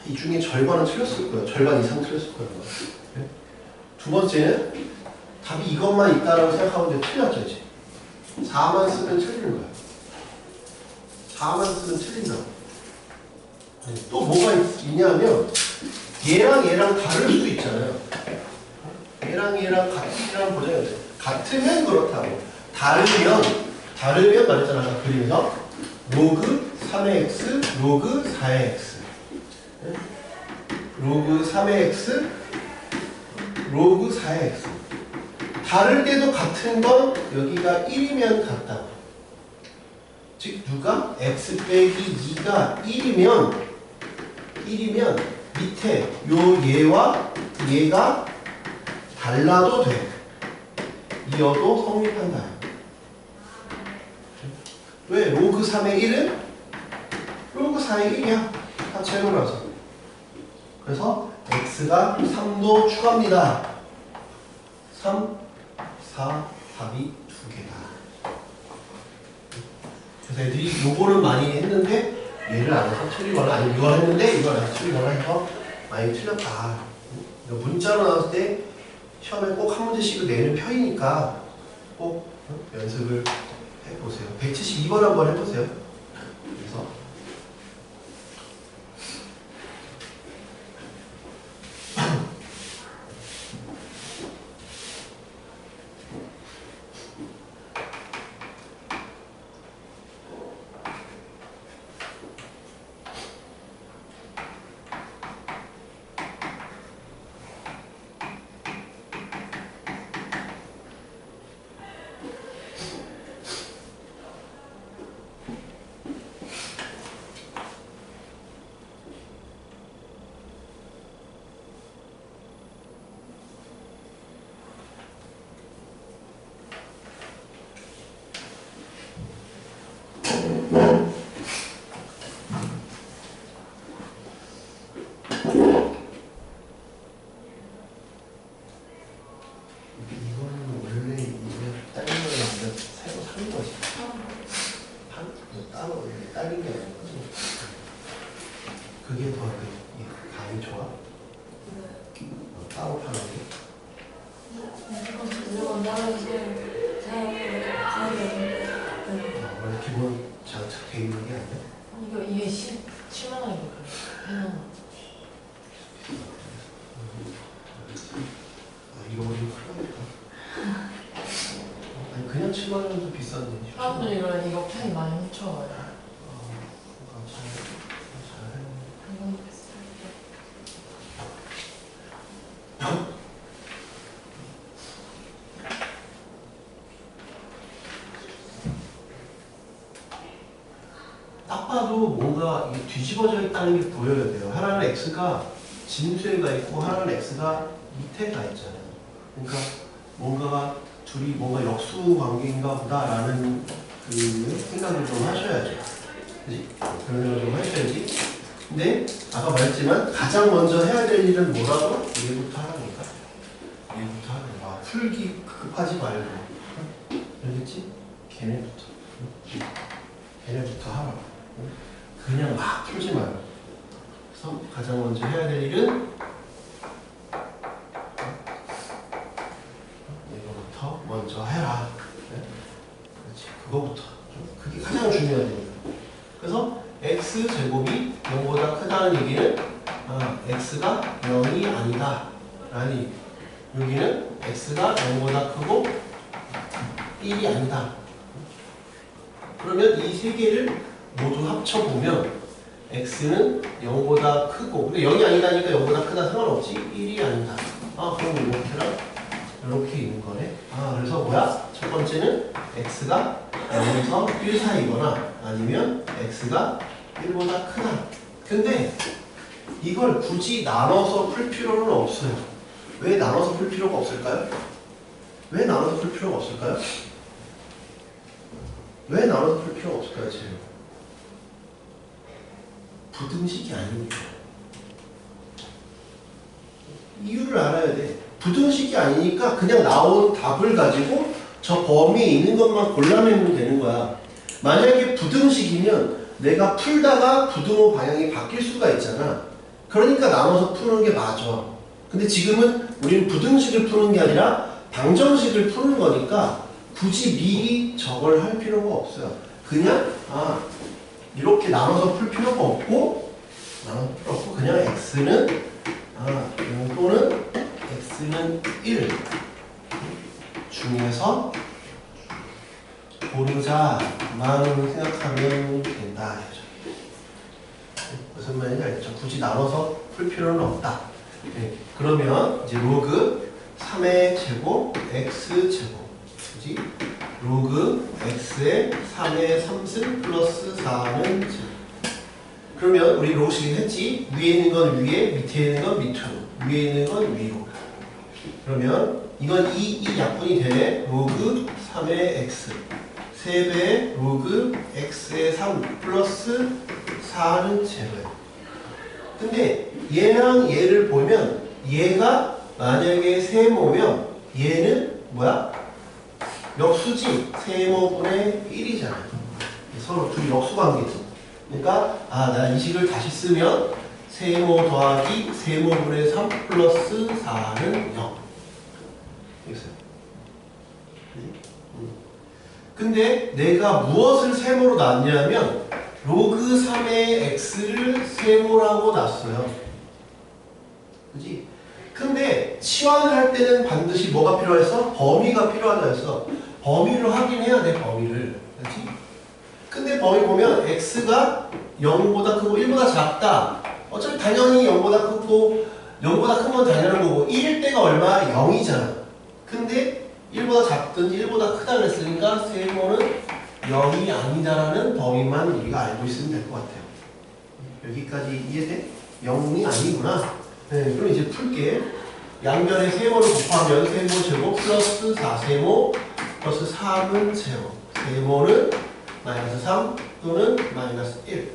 이 중에 절반은 틀렸을 거야. 절반 이상 틀렸을 거야. 두 번째는 답이 이것만 있다라고 생각하면 이제 틀렸죠. 이제 4만 쓰면 틀리는 거야. 4만 쓰면 틀린다고. 또 뭐가 있냐면 얘랑 다를 수도 있잖아요. 얘랑 같으란 보장이 없어요. 같으면 그렇다고. 다르면 말했잖아. 아까 그림에서 로그 3의 x, 로그 4의 x. 로그 3의 x, 로그 4의 x. 다를 때도 같은 건 여기가 1이면 같다고. 즉 누가 x 빼기 2가 1이면 밑에 요 얘와 얘가 달라도 돼. 이어도 성립한다. 왜? 로그 3의 1은 로그 4의 1이야. 다 제로라서. 그래서 x가 3도 추가합니다. 3, 4, 답이 2개다. 그래서 애들이 요거를 많이 했는데 얘를 안 해서 틀리거나 아니면 이걸 했는데 이걸 안 해서 틀리거나 해서 많이 틀렸다. 문자로 나왔을 때 시험에 꼭 한 문제씩을 내는 편이니까 꼭 연습을 해보세요. 172번 한번 해보세요. 그래서 그게 더 감이 좋아? 따로 파는 게? 원래 기본 장착돼 있는 게 아니야? 이게 17만 원이니까 해놔. 잃어버리면 큰일 나겠다. 아니 그냥 7만 원도 비싼데. 사람들이 이거 펜 많이 훔쳐와요. 잘 방금 했어요. 딱 봐도 뭔가 이게 뒤집어져 있다는 게 보여야 돼요. 하나는 x가 진수에 가 있고 하나는 x가 밑에 가 있잖아요. 그러니까 뭔가가 둘이 뭔가 역수 관계인가 보다라는 그 생각을 좀 하셔야죠. 그지? 그런 생각을 좀 하셔야지. 근데 아까 말했지만 가장 먼저 해야 될 일은 뭐라고? 얘부터 하라니까. 얘부터 하는 거야. 풀기 급하지 말고. 알겠지? 걔네부터. 걔네부터 하라. 그냥 막 풀지 말고. 그래서 가장 먼저 해야 될 일은 이거부터 먼저 해라. 그렇지. 그거부터. 그게 가장 중요하니까. 그래서 x제곱이 0보다 크다는 얘기는 x가 0이 아니다 라는 얘기. 여기는 x가 0보다 크고 1이 아니다. 그러면 이 세 개를 모두 합쳐보면 x는 0보다 크고, 근데 0이 아니다니까 0보다 크다 상관없지. 1이 아니다. 그럼 이렇게랑 이렇게 있는 거네. 그래서 뭐야? 첫 번째는 x가 0에서 1 사이거나 아니면 x가 1보다 크다. 근데 이걸 굳이 나눠서 풀 필요는 없어요. 왜 나눠서 풀 필요가 없을까요? 왜 나눠서 풀 필요가 없을까요? 왜 나눠서 풀 필요가 없을까요, 지금? 부등식이 아니니까. 이유를 알아야 돼. 부등식이 아니니까 그냥 나온 답을 가지고 저 범위에 있는 것만 골라내면 되는 거야. 만약에 부등식이면 내가 풀다가 부등호 방향이 바뀔 수가 있잖아. 그러니까 나눠서 푸는 게 맞아. 근데 지금은 우리는 부등식을 푸는 게 아니라 방정식을 푸는 거니까 굳이 미리 저걸 할 필요가 없어요. 그냥 이렇게 나눠서 풀 필요가 없고 그냥 x는 또는 x는 1 중에서 고르자만 생각하면 된다. 무슨 말인지 알겠죠? 굳이 나눠서 풀 필요는 없다. 그러면 이제 로그 3의 제곱 x제곱, 그지? 로그 x의 3의 3승 플러스 4는 제곱. 그러면 우리 로그식 했지? 위에 있는 건 위에, 밑에 있는 건 밑으로, 위에 있는 건 위로. 그러면 이건 이 약분이 되네. 로그 3의 x 3배의 로그 x의 3 플러스 4는 제로예요. 근데 얘랑 얘를 보면 얘가 만약에 세모면 얘는 뭐야? 역수지. 세모분의 1이잖아요. 서로 둘이 역수관계죠. 그러니까 나 이 식을 다시 쓰면 세모 더하기 세모분의 3 플러스 4는 0. 됐어요. 근데 내가 무엇을 세모로 놨냐면 로그 3의 x를 세모라고 놨어요. 그지? 근데 치환을 할 때는 반드시 뭐가 필요했어? 범위가 필요하다 했어. 범위를 확인해야 돼, 범위를. 그렇지? 근데 범위 보면 x가 0보다 크고 1보다 작다. 어차피 당연히 0보다 크고 0보다 큰 건 당연한 거고 1일 때가 얼마? 0이잖아. 근데 1보다 작든지 1보다 크다 그랬으니까 세모는 0이 아니다라는 범위만 우리가 알고 있으면 될 것 같아요. 여기까지 이해돼? 0이 아니구나. 그럼 이제 풀게. 양변에 세모를 곱하면 세모 제곱 플러스 4세모 플러스 3은 제로. 세모는 마이너스 3 또는 마이너스 1.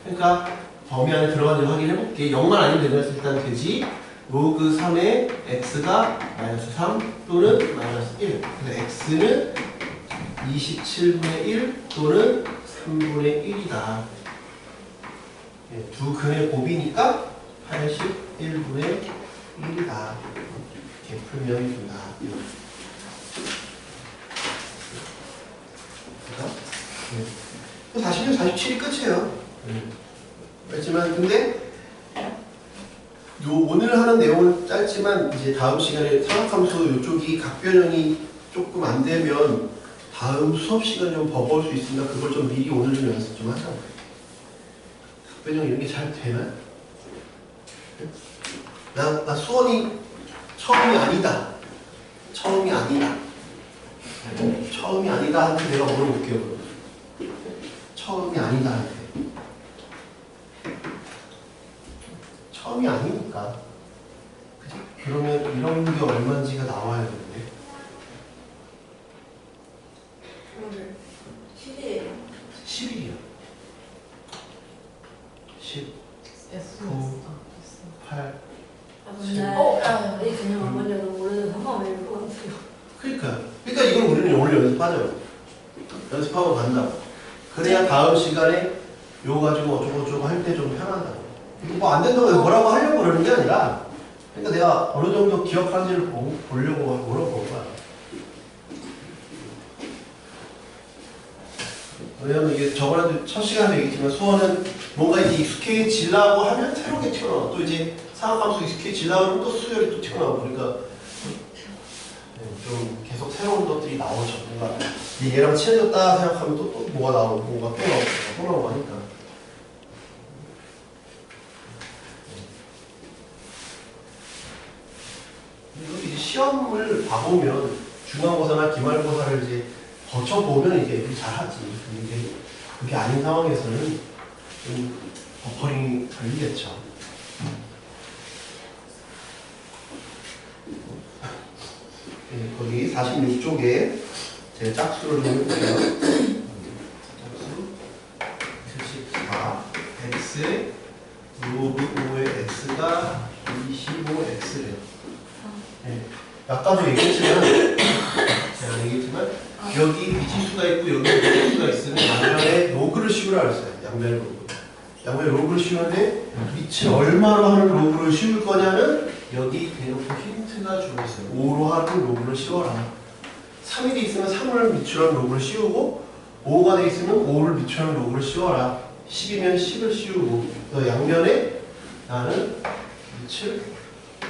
그러니까 범위 안에 들어가는지 확인해 볼게. 0만 아니면 되면 일단 되지. 로그 3의 x가 마이너스 3 또는 마이너스 1. 그래서 x는 27분의 1 또는 3분의 1이다. 두 근의 곱이니까 81분의 1이다. 이렇게 풀면 된다. 그래서 46, 47이 끝이에요. 그렇지만 근데 오늘 하는 내용은 짧지만 이제 다음 시간에 삼각함수 이쪽이 각변형이 조금 안 되면 다음 수업 시간에 좀 버거울 수 있으니까 그걸 좀 미리 오늘 좀 연습 좀 하자. 각변형 이런 게 잘 되나? 나 수원이 처음이 아니다. 처음이 아니다. 처음이 아니다 한테 내가 물어볼게요. 처음이 아니다 할 때. 처음이 아니니까. 그치? 그러면 이런 게 얼마인지가 나와야 되는데. 오늘 10일이에요. 11이요. 10, S. 9, 8. 맨날 아, 이 그냥 안 먼저 모르는 상황을 읽고 왔어요. 그러니까 이걸 우리는 오늘 연습하죠. 연습하고 간다고. 그래야 다음 시간에 요거 가지고 어쩌고저쩌고 할 때 좀 편하다고. 이거 뭐 안 된다고 해서 뭐라고 하려고 그러는 게 아니라, 그러니까 내가 어느 정도 기억하는지를 보려고 물어본 거야. 왜냐면 이게 저번에도 첫 시간에 얘기했지만 수어는 뭔가 이제 익숙해지려고 하면 새롭게 튀어나와. 또 이제 상학함수 익숙해지려고 하면 또 수열이 또 튀어나오고. 그러니까 좀 계속 새로운 것들이 나오죠. 뭔가 얘랑 친해졌다 생각하면 또 뭐가 나오고, 뭐가 또 나오고 하니까. 그리고 이제 시험을 봐보면 중간고사나 기말고사를 이제 거쳐보면 이제 애들이 잘하지. 근데 이제 그게 아닌 상황에서는 좀 버퍼링이 걸리겠죠. 네, 거기 46쪽에 제 짝수를 좀 해볼게요. 짝수 74 x 로그 5의 x가 25x래요. 네. 아까도 얘기했지만 제가 얘기했지만 여기 미지수가 있고 여기 미지수가 있으면 양면에 로그를 씌우라 그랬어요. 양면에 로그. 양면에 로그를 씌우는데 밑을 얼마로 하는 로그를 씌울 거냐는 여기 대놓고 힌트가 주고 있어요. 5로 하는 로그를 씌워라. 3이 돼 있으면 3을 밑으로 로그를 씌우고 5가 돼 있으면 5를 밑으로 로그를 씌워라. 10이면 10을 씌우고 또 양면에 나는 밑을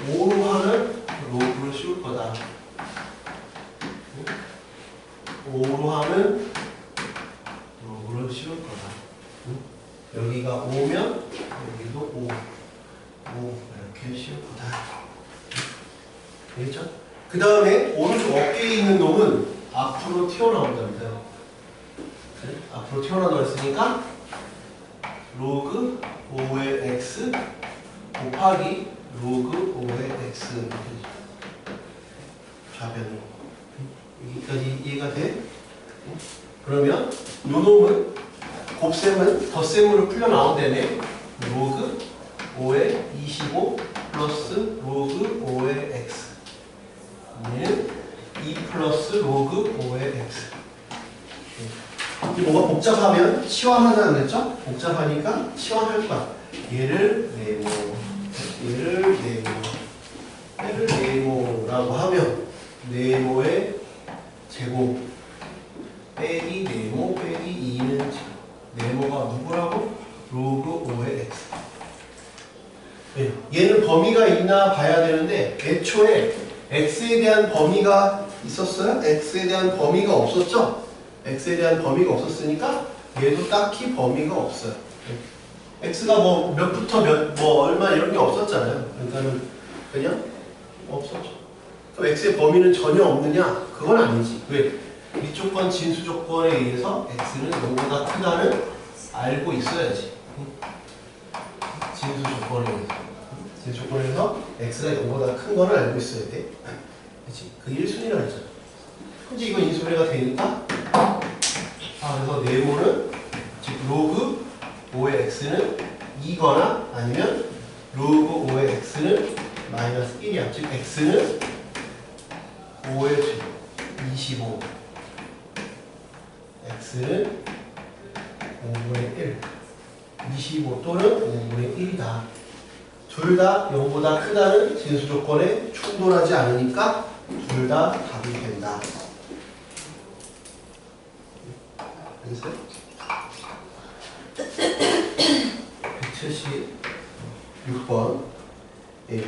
5로 하는 로그를 씌울 거다. 5로 하는 로그를 씌울 거다. 여기가 5면 여기도 5. 5 이렇게 씌울 거다. 알겠죠? 그 다음에 오른쪽 어깨에 있는 놈은 앞으로 튀어나온답니다. 그래? 앞으로 튀어나온다고 했으니까 로그 5의 x 곱하기 로그 5의 x 이렇게 좌변으로 여기까지 이해가 돼? 그러면 요 놈은 곱셈은 덧셈으로 풀려 나온다네. 로그 5의 25 플러스 로그 5의 x 얘는 2 플러스 로그 5의 x. 이게 뭐가 복잡하면 치환하자 안 했죠? 복잡하니까 치환할 거야. 얘를 네모, 얘를 네모, 얘를 네모라고 하면 네모의 제곱 빼기 네모 빼기 2는 네모가 누구라고? 로그 5의 x. 네. 얘는 범위가 있나 봐야 되는데 애초에 x에 대한 범위가 있었어요? x에 대한 범위가 없었죠? x에 대한 범위가 없었으니까 얘도 딱히 범위가 없어요. x가 뭐 몇부터 뭐 얼마 이런 게 없었잖아요. 그러니까는 그냥 없었죠. 그럼 x의 범위는 전혀 없느냐? 그건 아니지. 왜? 위조건 진수 조건에 의해서 x는 0보다 크다는 알고 있어야지. 진수 조건에 의해서. 진수 조건에 의해서 x가 0보다 큰 거는 알고 있어야 돼. 그치? 그 1순위라 했잖아. 근데 이건 인수분해가 되니까 그래서 네모는 즉 로그 5의 x는 2거나 아니면 로그 5의 x는 마이너스 1이야. 즉 x는 5의 제곱 25 x는 5분의 1 25 또는 5분의 1이다. 둘 다 0보다 크다는 진수 조건에 충돌하지 않으니까 둘 다 답이 된다. 알겠어요? 176번 예.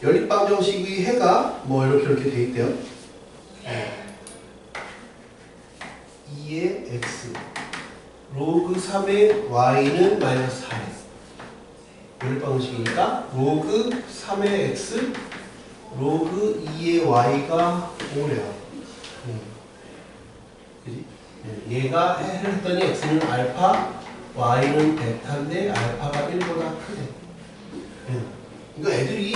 연립방정식의 해가 뭐 이렇게 돼 있대요. 2의 x 로그 3의 y는 마이너스 4. 연립방정식이니까 로그 3의 x 로그 2의 y가 5래요. 그지? 얘가 해를 했더니 x는 알파, y는 베타인데 알파가 1보다 크대. 이거 애들이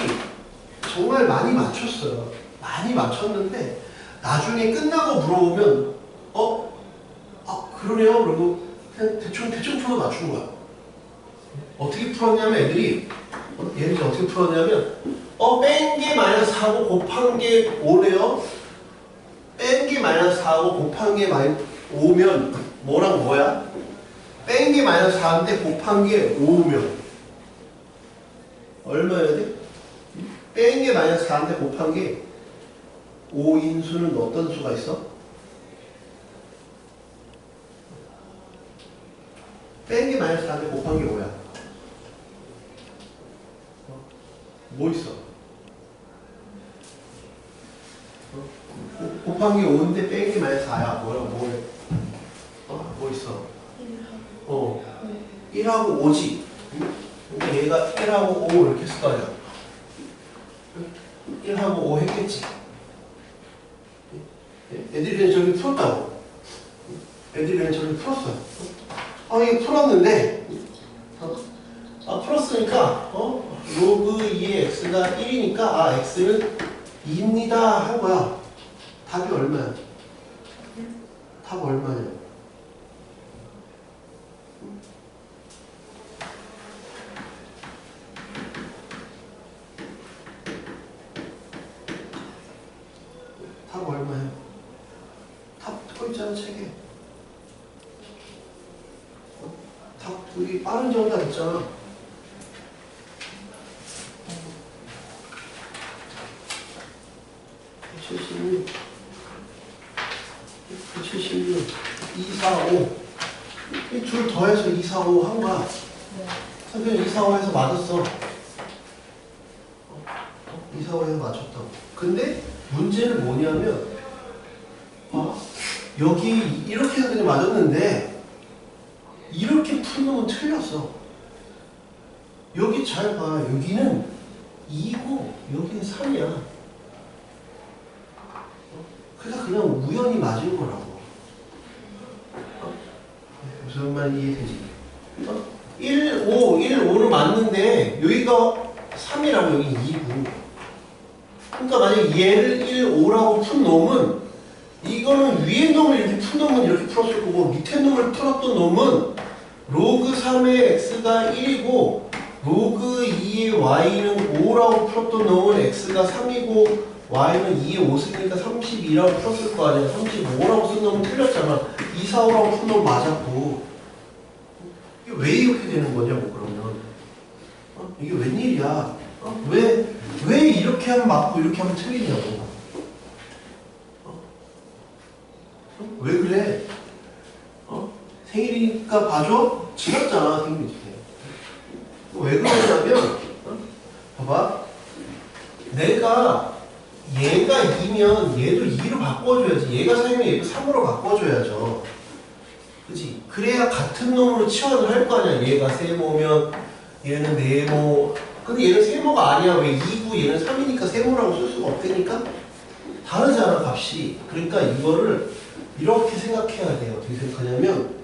정말 많이 맞췄어요. 많이 맞췄는데 나중에 끝나고 물어보면 그러네요. 그리고 그냥 대충 풀어 맞춘 거야. 어떻게 풀었냐면 애들이 얘를 이제 어떻게 풀었냐면 뺀 게 마이너스 4고 곱한 게 5네요. 뺀 게 마이너스 4고 곱한 게 5면 뭐랑 뭐야? 뺀 게 마이너스 4인데 곱한 게 5면 얼마여야 돼? 뺀 게 마이너스 4인데 곱한 게 5인 수는 어떤 수가 있어? 뺀 게 마이너스 4인데 곱한 게 5야. 뭐 있어? 곱한 게 5인데 뺀 게 마이너스 4야. 뭐 있어? 1하고 5지. 근데 얘가 1하고 5 이렇게 했을 거 아니야. 1하고 5 했겠지. 애들이 그냥 저기 풀었다고. 애들이 그냥 저기 풀었어요. 이거 풀었는데, 풀었으니까, 로그 2의 x가 1이니까, x는 2입니다. 한 거야. 답이 얼마야? 답 얼마냐? 답 얼마야? 답 써 있잖아, 책에. 답, 여기 빠른 정답 있잖아. 76, 76, 245. 이 줄 더해서 245 한 거야. 네. 선생님 245에서 맞았어. 245에서 맞췄다고. 근데 문제는 뭐냐면, 여기 이렇게 해서 그냥 맞았는데, 이렇게 푼 놈은 틀렸어. 여기 잘 봐. 여기는 2고, 여기는 3이야. 그래서 그냥 우연히 맞은 거라고. 무슨 말 이해되지? 1, 5, 5는 맞는데 여기가 3이라고 여기 2고. 그러니까 만약에 얘를 1, 5라고 푼 놈은 이거는 위에 놈을 이렇게 푼 놈은 이렇게 풀었을 거고 밑에 놈을 풀었던 놈은 로그 3의 x가 1이고 로그 2의 y는 5라고 풀었던 놈은 x가 3이고 y는 2에 5 쓰니까 32라고 풀었을 거 아니야. 35라고 쓴 놈은 틀렸잖아. 2, 4, 5라고 푼 놈은 맞았고. 이게 왜 이렇게 되는 거냐고 그러면. 이게 웬일이야. 왜 이렇게 하면 맞고 이렇게 하면 틀리냐고. 왜 그래? 생일이니까 봐줘? 지났잖아 생일이. 왜 그러냐면 봐봐. 내가 얘가 2면 얘도 2로 바꿔줘야지. 얘가 3이면 얘도 3으로 바꿔줘야죠. 그치? 그래야 같은 놈으로 치환을 할 거 아니야. 얘가 세모면 얘는 네모. 근데 얘는 세모가 아니야. 왜 2고 얘는 3이니까 세모라고 쓸 수가 없다니까? 다르잖아 값이. 그러니까 이거를 이렇게 생각해야 돼요. 어떻게 생각하냐면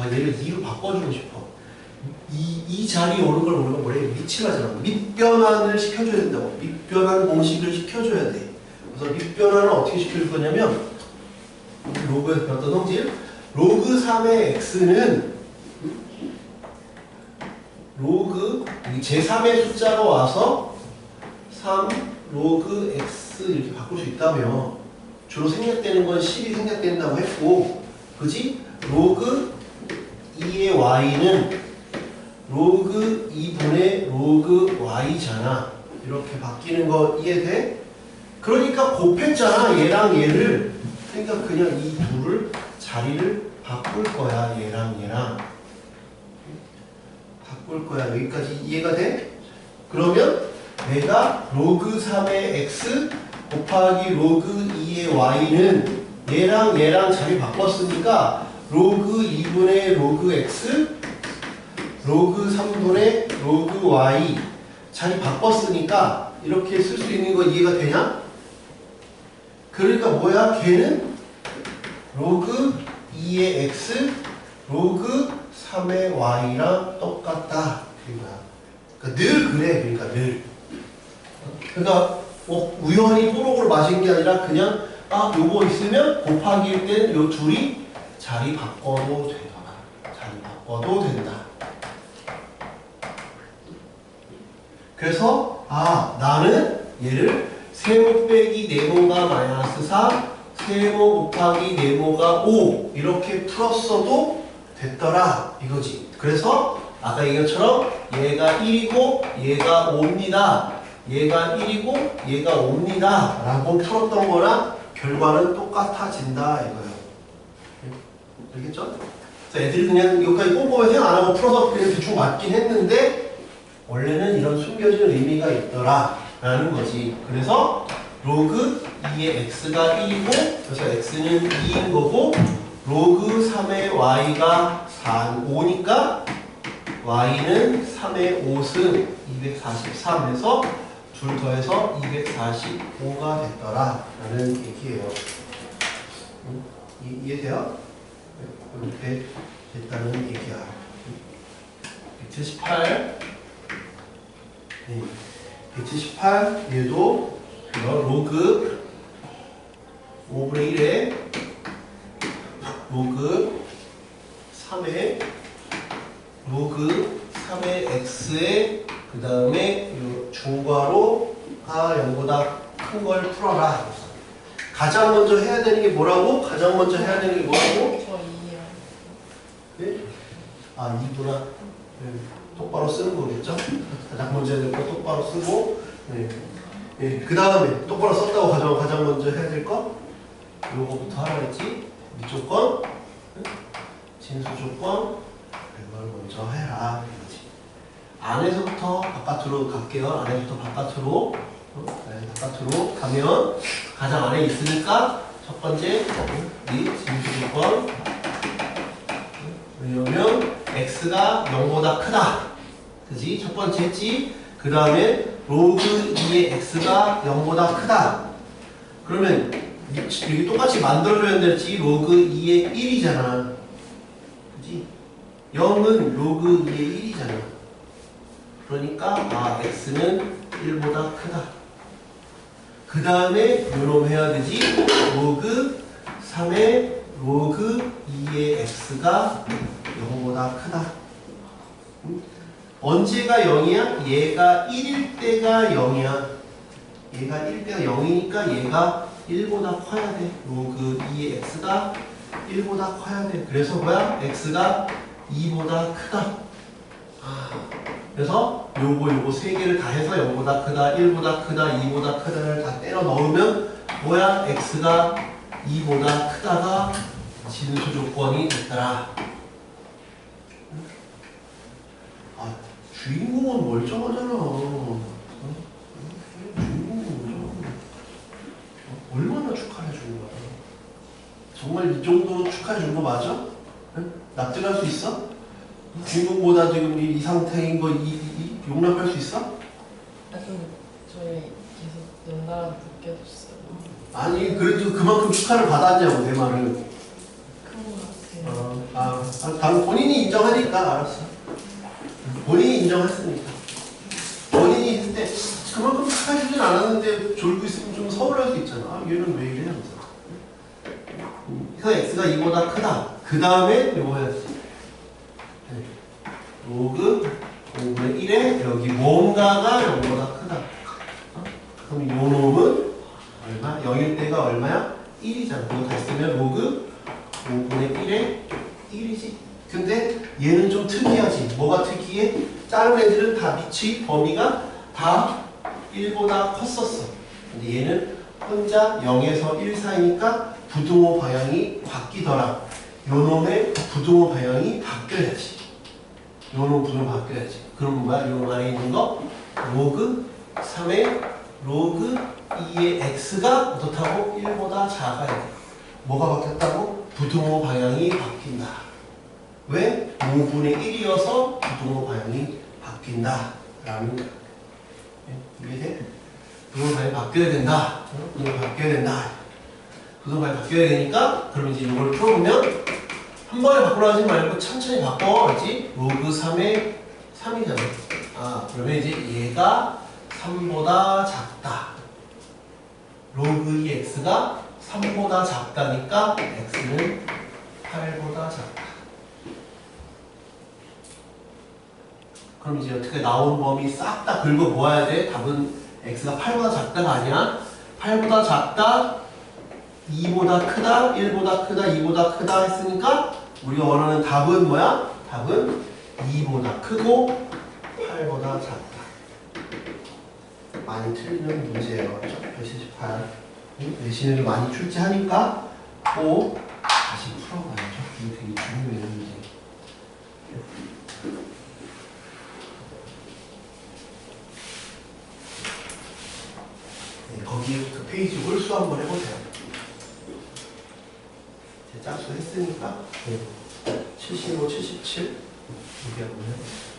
얘를 2로 바꿔주고 싶어. 이 자리에 오는 걸 우리가 뭐래? 밑이라잖아. 밑변환을 시켜줘야 된다고. 밑변환 공식을 시켜줘야 돼. 그래서 밑변환을 어떻게 시켜줄 거냐면 로그에서 배웠던 성질 로그 3의 x는 로그 제3의 숫자가 와서 3 로그 x 이렇게 바꿀 수 있다며. 주로 생략되는 건 10이 생략된다고 했고, 그지? 로그 2의 y는 로그 2분의 로그 y잖아. 이렇게 바뀌는 거 이해돼? 그러니까 곱했잖아 얘랑 얘를. 그러니까 그냥 이 둘을 자리를 바꿀 거야. 얘랑 얘랑 바꿀 거야. 여기까지 이해가 돼? 그러면 내가 로그 3의 x 곱하기 로그 2의 y는 얘랑 자리 바꿨으니까 로그 2분의 로그 x 로그 3분의 로그 y 자리 바꿨으니까 이렇게 쓸 수 있는 거 이해가 되냐? 그러니까 뭐야? 걔는 로그 2의 x 로그 3의 y랑 똑같다. 그러니까 늘 그래. 그러니까 늘. 그러니까 우연히 뽀록으로 마신 게 아니라 그냥 요거 있으면 곱하기일 땐 요 둘이 자리 바꿔도 된다. 자리 바꿔도 된다. 그래서 나는 얘를 세모 빼기 네모가 마이너스 4 세모 곱하기 네모가 5 이렇게 풀었어도 됐더라 이거지. 그래서 아까 얘기한 것처럼 얘가 1이고 얘가 5입니다. 얘가 1이고 얘가 5입니다 라고 풀었던 거랑 결과는 똑같아진다 이거예요. 알겠죠? 그래서 애들이 그냥 여기까지 꼼꼼히 생각 안 하고 풀어서 그냥 대충 맞긴 했는데 원래는 이런 숨겨진 의미가 있더라 라는 거지. 그래서 로그 2의 x가 1이고 그래서 x는 2인 거고 로그 3의 y가 5니까 y는 3의 5승 243에서 둘 더해서 245가 됐더라 라는 얘기예요. 이해돼요? 이렇게 됐다는 얘기야. 178 178 얘도 로그 5분의 1에 로그 3의 로그 3의 x에 그 다음에 중괄호가 0보다 큰 걸 풀어라. 가장 먼저 해야 되는 게 뭐라고? 가장 먼저 해야 되는 게 뭐라고? 저 2이요. 네? 2구나. 네. 똑바로 쓰는 거겠죠? 가장 먼저 해야 될 거 똑바로 쓰고 그 다음에 똑바로 썼다고 가장 먼저 해야 될 거 요거부터 하라 했지? 미조건 진수조건 이걸 먼저 해라 이거지. 안에서부터 바깥으로 갈게요. 안에서부터 바깥으로 바깥으로 가면 가장 안에 있으니까 첫 번째 이 진수조건 왜냐면 x가 0보다 크다. 그지? 첫 번째 했지? 그 다음에 로그 2의 x가 0보다 크다. 그러면 여기 똑같이 만들어줘야 될지 로그 2의 1이잖아. 그지? 0은 로그 2의 1이잖아. 그러니까 x는 1보다 크다. 그 다음에 요놈 해야 되지? 로그 3의 로그 2의 x가 0보다 크다. 언제가 0이야? 얘가 1일 때가 0이야. 얘가 1일 때가 0이니까 얘가 1보다 커야 돼. 로그 2의 x가 1보다 커야 돼. 그래서 뭐야? x가 2보다 크다. 그래서 요거 세 개를 다 해서 0보다 크다, 1보다 크다, 2보다 크다를 다 때려 넣으면 뭐야? x가 2보다 크다가 진수 조건이 됐더라. 주인공은 멀쩡하잖아. 주인공은 멀쩡하고 얼마나 축하해 주는 거야. 정말 이 정도로 축하해 준 거 맞아? 응? 납득할 수 있어? 주인공보다 지금 이 상태인 거 용납할 수 있어? 좀 저희 계속 연달아 느껴졌어요. 아니 그래도 그만큼 축하를 받았냐고 내 말은. 큰 것 같아요. 다른 본인이 인정하니까 알았어. 본인이 인정했으니까. 본인이 했을 때 그만큼 축하해주진 않았는데 졸고 있으면 좀 서운할 수 있잖아. 얘는 왜 이래? 하면서. 그래서 x가 2보다 크다. 그 다음에 이거 해야지. 로그 5분의 1에 여기 뭔가가 0보다 크다. 그럼 요 놈은 얼마? 0일 때가 얼마야? 1이잖아. 그거 다 쓰면 로그 5분의 1에 1이지. 근데 얘는 좀 특이하지. 뭐가 특이해? 다른 애들은 다 밑의 범위가 다 1보다 컸었어. 근데 얘는 혼자 0에서 1 사이니까 부등호 방향이 바뀌더라. 요 놈의 부등호 방향이 바뀌어야지. 요 놈 부등호 바뀌어야지. 그럼 뭐야? 요 안에 있는 거 로그 3의 로그 2의 x가 어떻다고? 1보다 작아야 돼. 뭐가 바뀌었다고? 부등호 방향이 바뀐다. 왜? 5분의 1이어서 부등호 방향이 바뀐다 라는 거야. 이해돼? 부등호 방향이 바뀌어야 된다. 부등호 방향이 바뀌어야 된다. 부등호 방향이 바뀌어야 되니까 그럼 이제 이걸 풀어보면 한 번에 바꾸라 하지 말고 천천히 바꿔. 알지? 로그 3의 3이잖아. 아, 그러면 이제 얘가 3보다 작다. 로그 2x가 3보다 작다니까 x는 8보다 작다. 그럼 이제 어떻게 나온 범위 싹 다 긁어 모아야 돼? 답은 x가 8보다 작다가 아니야. 8보다 작다, 2보다 크다, 1보다 크다, 2보다 크다 했으니까 우리가 원하는 답은 뭐야? 답은 2보다 크고 8보다 작다. 많이 틀리는 문제예요. 178. 내신을 많이 출제하니까 꼭 다시 풀어봐야죠. 이게 되게 중요해요, 문제. 네, 거기 그 페이지 홀수 한번 해보세요. 제 짝수 했으니까 75, 77 이렇게 한번 해보세요.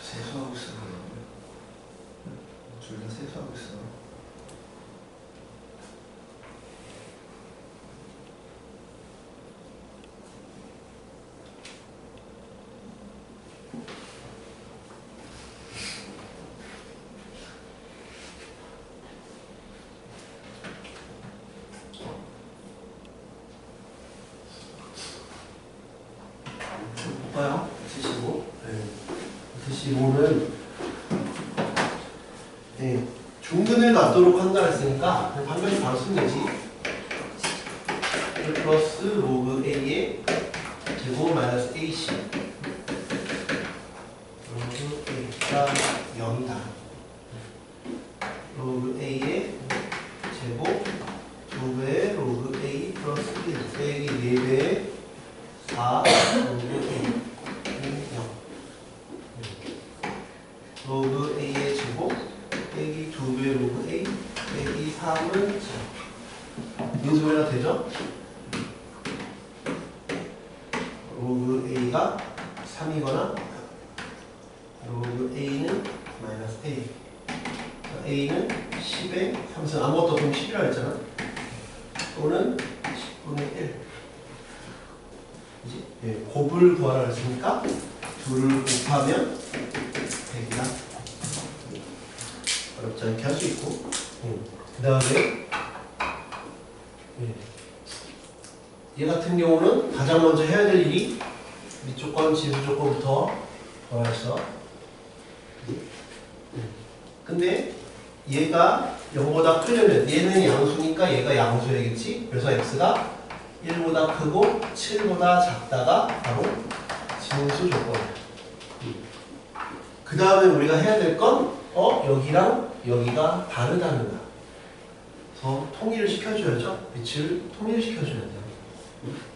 세수하고 있어. 둘 다 세수하고 있어. 볼까요? 75. 네. 75는 네, 중근을 갖도록 한다 했으니까 그냥 반면에 바로 쓰면 되지. 1 플러스 로그 A의 제곱 마이너스 AC 로그 A가 0이다. 로그 A의 제곱 2배의 로그 A 플러스 1 빼기 4배의 4 로그 A 로그 A의 제곱 빼기 2배 로그 A 빼기 3은 민수배가 되죠? 로그 A가 3이거나 로그 A는 마이너스 A. A는 10의 3승. 아무것도 없으면 10이라고 했잖아. 또는 10분의 1. 그지? 예, 곱을 구하라 했으니까 둘을 곱하면 100이다. 어렵지 않게 할 수 있고. 그 다음에 얘 같은 경우는 가장 먼저 해야 될 일이 밑조건, 진수조건부터 구하였어. 근데 얘가 0보다 크려면 얘는 양수니까 얘가 양수야겠지? 그래서 x가 1보다 크고 7보다 작다가 바로 진수 조건이야. 그 다음에 우리가 해야 될 건 여기랑 여기가 다르다는 거야. 그래서 통일을 시켜줘야죠. 밑을 통일시켜줘야 돼요.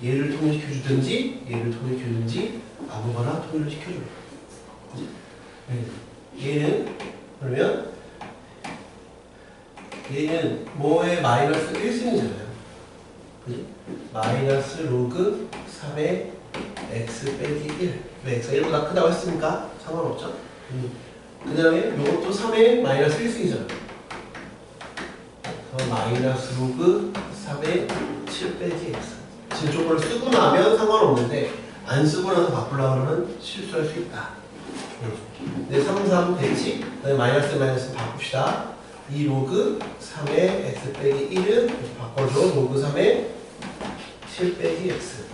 얘를 통일시켜주든지 얘를 통일시켜주든지 아무거나 통일을 시켜줘요. 얘는 그러면 얘는 뭐의 마이너스 1승이잖아요. 그지? 마이너스 로그 3의 x 빼기 1. 왜 x가 1보다 크다고 했으니까 상관없죠? 그 다음에 이것도 3의 마이너스 1승이잖아요. 그래서 마이너스 로그 3의 7 빼기 x. 지금 조건을 쓰고 나면 상관없는데 안 쓰고 나서 바꾸려고 하면 실수할 수 있다. 네, 3, 3 됐지? 그다음에 마이너스 마이너스 바꿉시다. 이 로그 3의 x 빼기 1은 바꿔줘. 로그 3의 7 빼기 x.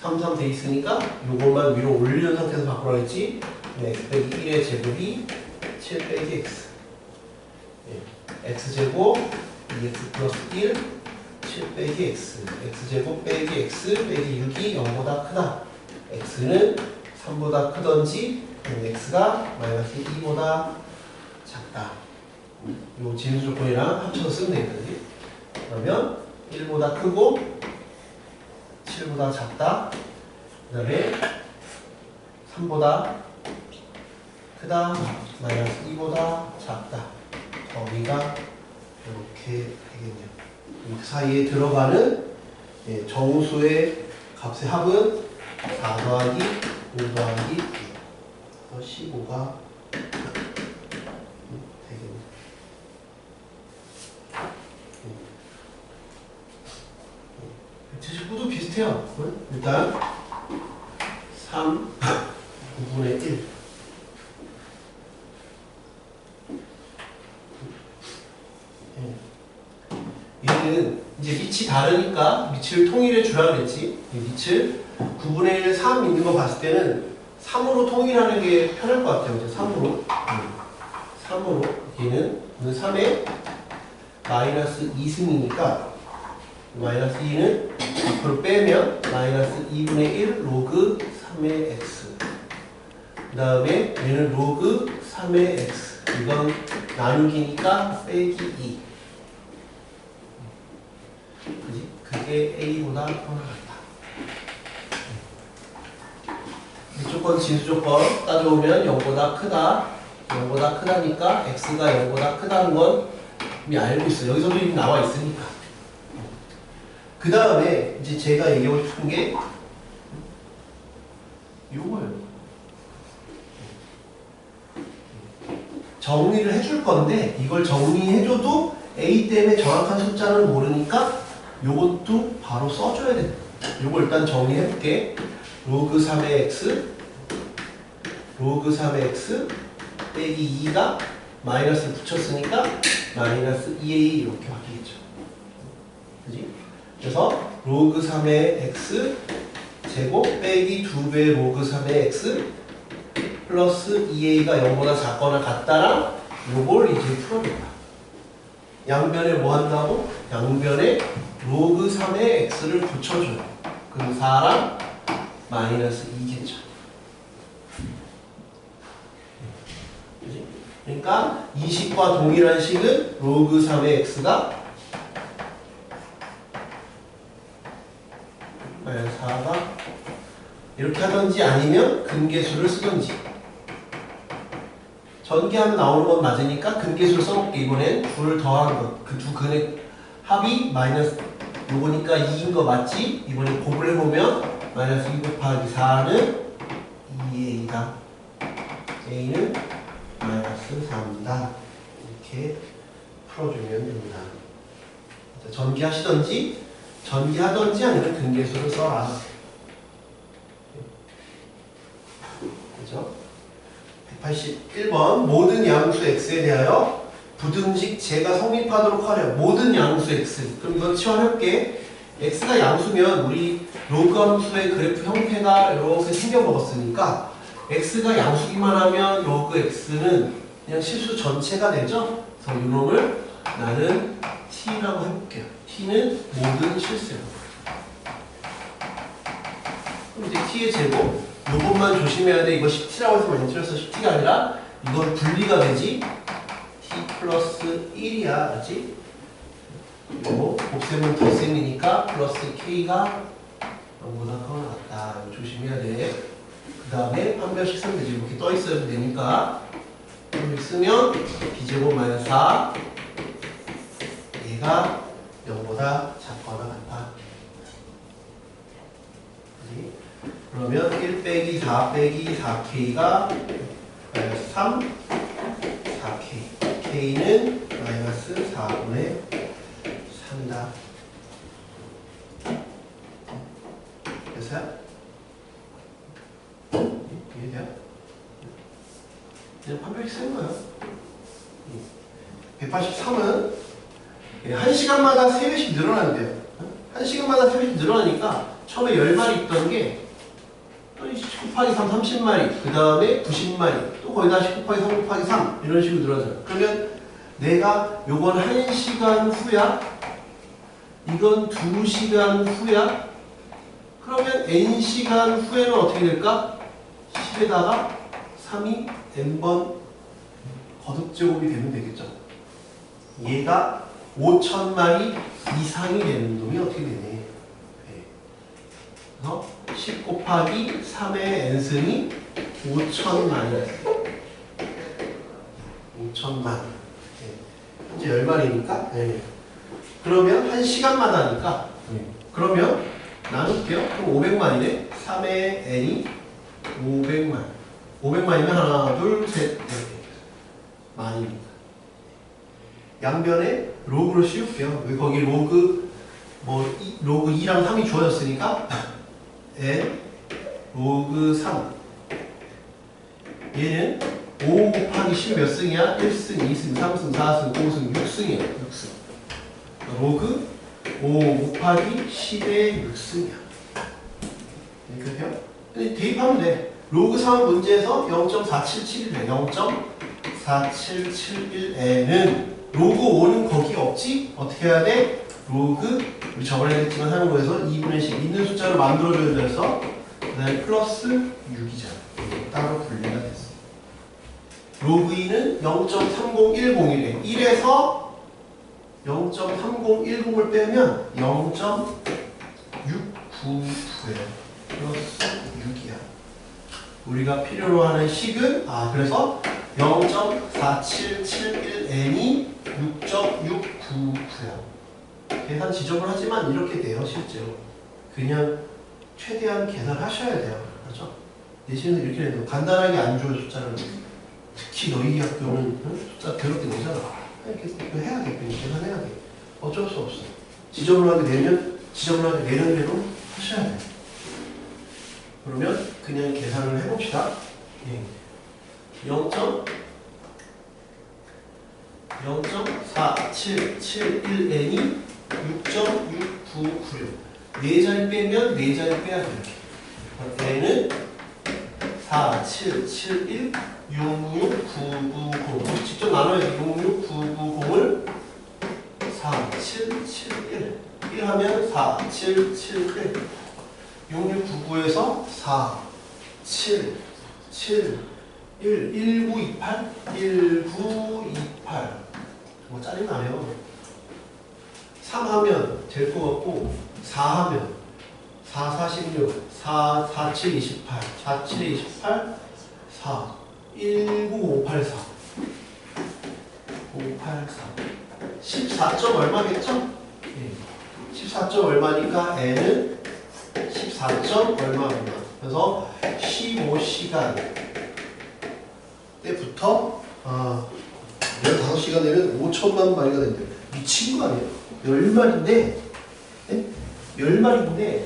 3, 3 돼 있으니까 요것만 위로 올리는 상태에서 바꾸라 했지. x 빼기 1의 제곱이 7 빼기 x. x제곱 2x 플러스 1 7 빼기 x. x제곱 빼기 x 빼기 6이 0보다 크다. x는 3보다 크던지 x가 마이너스 2보다 작다. 요 진수 조건이랑 합쳐서 쓰면 되겠지. 그러면 1보다 크고 7보다 작다. 그 다음에 3보다 크다. 마이너스 2보다 작다. 범위가 이렇게 되겠네요. 그 사이에 들어가는 정수의 값의 합은 4 더하기 5 더하기 15가 되겠네요. 제식구도 비슷해요. 일단 3 9분의 1 얘는 이제 밑이 다르니까 밑을 통일해 주라 그랬지. 밑을 9분의 1, 3 있는 거 봤을 때는 3으로 통일하는 게 편할 것 같아요. 이제 3으로. 3으로. 얘는 3에 마이너스 2승이니까 마이너스 2는 앞으로 빼면 마이너스 2분의 1 로그 3의 x. 그 다음에 얘는 로그 3의 x. 이건 나누기니까 빼기 2. 그지? 그게 A보다 훨씬 같다. 무조건 진수조건 따져오면 0보다 크다. 0보다 크다니까 x가 0보다 크다는 건 이미 알고 있어요. 여기서도 이미 나와 있으니까. 그 다음에 이제 제가 얘기하고 싶은 게 요거예요. 정리를 해줄 건데 이걸 정리해줘도 A 때문에 정확한 숫자는 모르니까 요것도 바로 써줘야 돼. 요거 일단 정리해볼게. 로그 3의 x 로그 3의 x 빼기 2가 마이너스 붙였으니까 마이너스 2a 이렇게 바뀌겠죠. 그지? 그래서 로그 3의 x 제곱 빼기 2배 로그 3의 x 플러스 2a가 0보다 작거나 같다랑 요걸 이제 풀어준다. 양변에 뭐 한다고? 양변에 로그 3의 x를 붙여줘요. 그럼 4랑 마이너스 2겠죠. 그지? 그러니까 이 식과 동일한 식은 로그 3의 x가 마이너스 4가 이렇게 하든지 아니면 근계수를 쓰든지. 전개하면 나오는 건 맞으니까 근계수를 써볼게. 이번엔 둘을 더한 것. 그 두 근의 합이 마이너스 요거니까 2인 거 맞지? 이번에 곱을 해보면 마이너스 2 곱하기 4는 2a다. a는 마이너스 4입니다. 이렇게 풀어주면 됩니다. 전기하시던지 아니면 등계수를 써라. 그죠? 181번 모든 양수 x에 대하여 부등식 제가 성립하도록 하려. 모든 양수 x. 그럼 이거 치환할게. x가 양수면 우리 로그 함수의 그래프 형태가 이렇게 생겨먹었으니까 x가 양수기만 하면 로그 x는 그냥 실수 전체가 되죠? 그래서 이놈을 나는 t라고 해볼게요. t는 모든 실수예요. 그럼 이제 t의 제곱 요것만 조심해야 돼. 이거 10t라고 해서 많이 틀렸어. 10t가 아니라 이건 분리가 되지. t 플러스 1이야. 알지? 그리고 곱셈은 덧셈이니까 플러스 k가 0보다 커나 같다. 이거 조심해야 돼. 그 다음에 한 별씩 쓰면 되지. 이렇게 떠 있어야 되니까 한 별 쓰면 b제곱 마이너스 4 얘가 0보다 작거나 같다. 그치? 그러면 1 빼기 4 빼기 4k가 마이너스 3 4k k는 마이너스 4분의 3이다. 됐어요? 이해돼요? 그냥 판별식 쓰는 거예요. 183은 1시간마다 3배씩 늘어난대요. 1시간마다 3배씩 늘어나니까 처음에 10마리 있던 게 또 10 곱하기 3 30마리, 그 다음에 90마리, 또 거기다 10 곱하기 3 곱하기 3 이런 식으로 늘어나요. 그러면 내가 요건 1시간 후야, 이건 2시간 후야. 그러면 n시간 후에는 어떻게 될까? 10에다가 3이 n번 거듭제곱이 되면 되겠죠. 얘가 5,000마리 이상이 되는 놈이 어떻게 되네. 네. 그래서 10 곱하기 3의 n승이 5,000마리. 5,000만. 네. 현재 10마리니까. 네. 그러면 1시간마다니까. 네. 그러면 나눌게요. 그럼 500만이네. 3의 n이 500만. 500만이면 하나, 둘, 셋, 넷. 만입니다. 양변에 로그를 씌울게요. 왜 거기 로그 로그 2랑 3이 주어졌으니까 n 로그 3. 얘는 5 곱하기 10 몇 승이야? 1승, 2승, 3승, 4승, 5승, 6승이야. 6승. 로그 5 곱하기 10의 6승이야. 이렇게 해요? 근데 대입하면 돼. 로그 3 문제에서 0.4771에 0.4771에는 로그 5는 거기 없지? 어떻게 해야 돼? 로그 우리 저번에 했지만 하는 거에서 2분의 10 있는 숫자를 만들어줘야 돼서 그 다음에 플러스 6이잖아. 따로 분리가 됐어. 로그 2는 0.3010이래. 1에서 0.3010을 빼면 0.699예요. 플러스 6이야. 우리가 필요로 하는 식은 그래서 0.4771n이 6.699야. 계산 지적을 하지만 이렇게 돼요. 실제로 그냥 최대한 계산하셔야 돼요. 그렇죠? 내신에서 이렇게 해도 간단하게 안 줘요. 숫자를. 특히 너희 학교는 숫자 더럽게 내잖아. 이렇게 해야 돼. 그냥 계산해야 돼. 어쩔 수 없어. 지저분하게 내면 지저분하게 내는 대로 하셔야 돼. 그러면 그냥 계산을 해봅시다. 0.4771n이 6.699. 4자리 빼면 4자리 빼야 돼. 이렇게. n은 4771 66990. 직접 나눠야지. 66990을 4771 1 하면 4771 6699에서 4 7 7 1 1928 1928 뭐 짜증나요. 3 하면 될 것 같고 4 하면 4 46 4 47 28 47 28 4 19584 584 14점 얼마겠죠? 예. 14점 얼마니까 n은 14점 얼마구나. 그래서 15시간 때부터 15시간 내면 5천만 마리가 된대요. 미친 거 아니에요? 10마리인데 10마리인데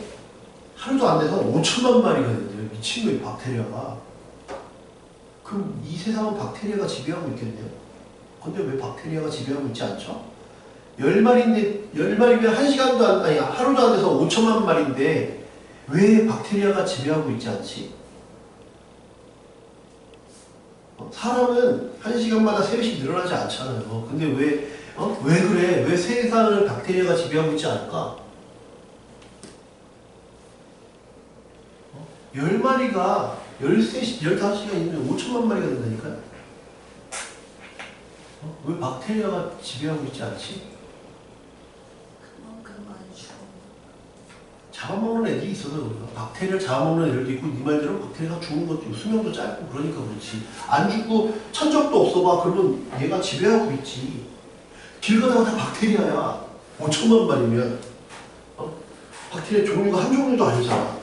하루도 안 돼서 5천만 마리가 된대요. 미친 거예요, 박테리아가. 그럼 이 세상은 박테리아가 지배하고 있겠네요. 근데 왜 박테리아가 지배하고 있지 않죠? 10마리인데 10마리면 1시간도 아니 하루도 안 돼서 5천만 마리인데 왜 박테리아가 지배하고 있지 않지? 사람은 1시간마다 3배씩 늘어나지 않잖아요. 근데 왜 그래? 왜 세상을 박테리아가 지배하고 있지 않을까? 10마리가 15시간이면 5천만 마리가 된다니까요? 왜 박테리아가 지배하고 있지 않지? 그만큼 많이 죽어. 잡아먹는 애들이 있어서 그런가? 박테리아를 잡아먹는 애들도 있고 네 말대로 박테리아가 죽은 것도 있고 수명도 짧고 그러니까 그렇지. 안 죽고 천적도 없어봐. 그러면 얘가 지배하고 있지. 길 가다가 다 박테리아야. 5천만 마리면 박테리아 종류가 한 종류도 아니잖아.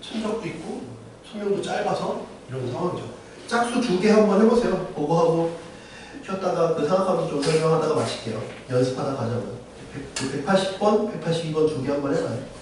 천적도 있고 수명도 짧아서 이런 상황이죠. 짝수 2개 한번 해보세요. 그거 하고 쉬었다가 생각하면서 좀 설명하다가 마칠게요. 연습하다 가자면 180번, 182번 2개 한번 해봐요.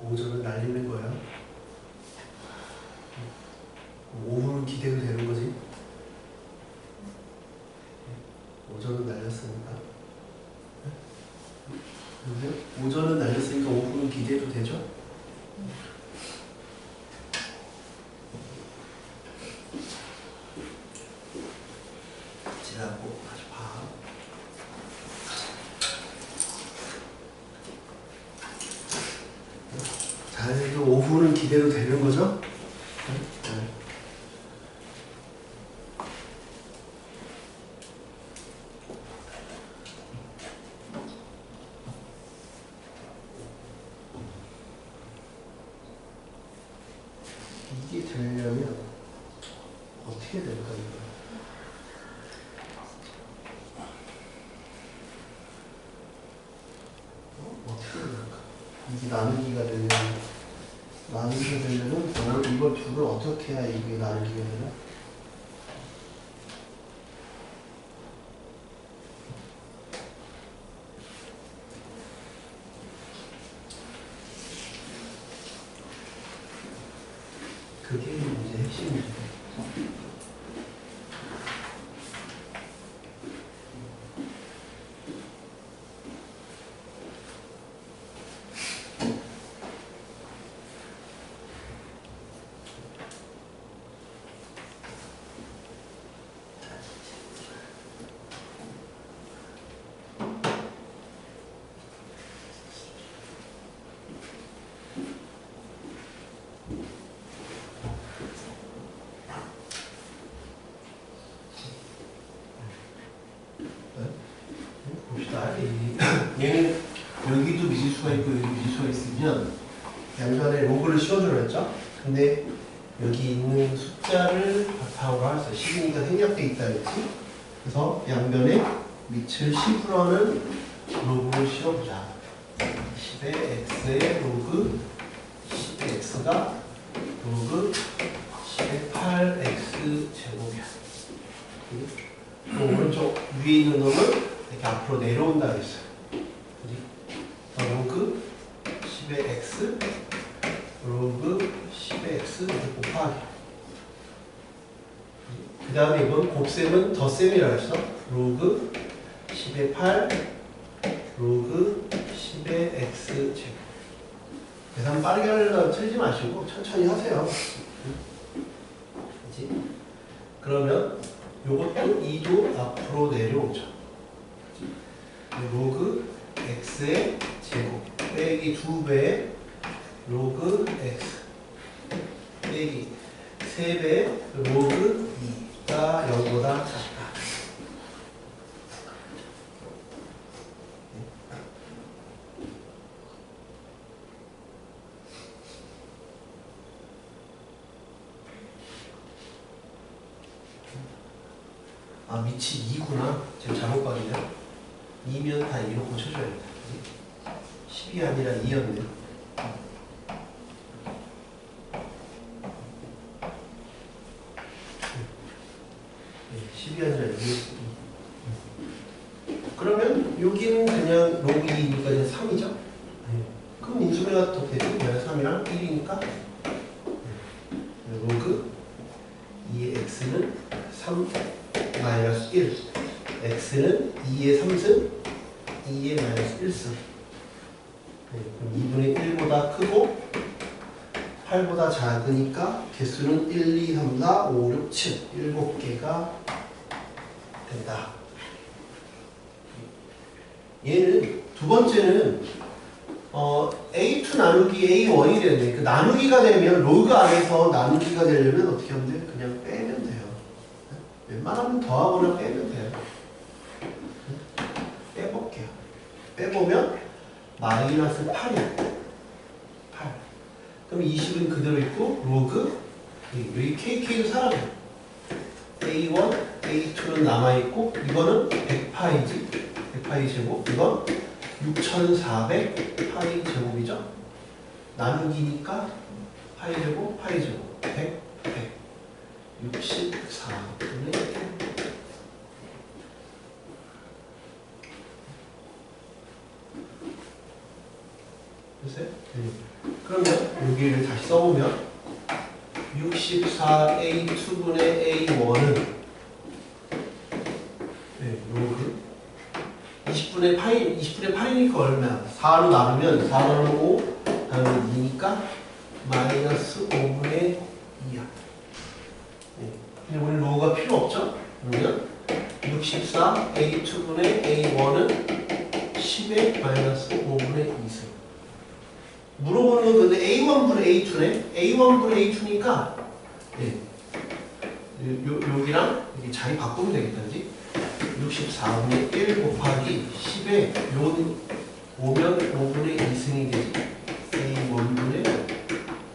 오전은 날리는 거야. 오후는 기대도 되는 거지. 오전은 날렸으니까. 오전은 날렸으니까 오후는 기대도 되죠? 지나고 다시 봐. 자, 오후는 기대도 되는 거죠? 네. 되려면 어떻게 될까요? 어떻게 될까? 이게 나누기가 되려면 이걸 둘을 어떻게 해야 이게 나누기가 되나? 그게 이제 핵심이죠. 봅시다. 얘는 여기도 미지수가 있고 여기 미지수가 있으면 양변에 로그를 씌워주려 했죠. 근데 여기 있는 숫자를 바탕으로 해서 10이니까 생략돼 있다 했지. 그래서 양변에 밑을 10으로 하는 로그를 씌워보자. 10의 x의 로그 10의 x가 로그 10의 8x 제곱이야. 오른쪽 위에 있는 놈은 이렇게 앞으로 내려온다 그랬어요. 로그 10의 x 로그 10의 x 이렇게 곱하기. 그 다음에 이건 곱셈은 덧셈이라고 했어. 로그 10의 8 로그 10의 x 제곱. 계산 빠르게 하려면 틀리지 마시고 천천히 하세요. 그치? 그러면 요것도 2도 앞으로 내려오죠. 로그 x의 제곱 빼기 2배 로그 x 빼기 3배 로그 2가 0보다 작다. 아, 밑이 2구나. 제가 잘못 봤네요. 2면 다 2로 고쳐줘야겠다. 10이 아니라 2였네요. 10이 아니라 2였어요. 그러면 여기는 그냥 로그 2니까 그냥 3이죠? 그럼 인수분해가 더 되죠? 그냥 3이랑 1이니까 로그 2의 x는 3 마이너스 1 x는 2의 3승 2의 마이너스 1승. 그럼 2분의 1보다 크고 8보다 작으니까 개수는 1, 2, 3, 4, 5, 6, 7 7개가 된다. 얘는 두 번째는 A2 나누기 A1이 되네. 그 나누기가 되면 로그 안에서 나누기가 되려면 어떻게 하면 돼? 그냥 빼면 돼요. 웬만하면 더하거나 빼면 돼요. 빼볼게요. 빼보면 마이너스 8이야. 8. 그럼 20은 그대로 있고 로그 여기 KK도 사라져. A1, A2는 남아있고 이거는 100파이지. 100파이 제곱. 이건 6400 파이 제곱이죠. 나누기니까 파이 제곱, 파이 제곱. 100, 100. 64분의 1. 됐어요? 그러면 여기를 다시 써보면 64A2분의 A1은 로그 20분의 8이니까 얼마야? 4로 나누면 4는 5, 다음에 2니까 마이너스 5분의 2야. 근데 우리 로우가 필요 없죠? 그러면 64A2분의 A1은 10의 마이너스 5분의 2승. 물어보는 건 근데 A1분의 A2네? A1분의 A2니까 여기랑 여기 자리 바꾸면 되겠다, 그지? 64분의 1 곱하기 10에 요 오면 5분의 2승이 되지. A1분의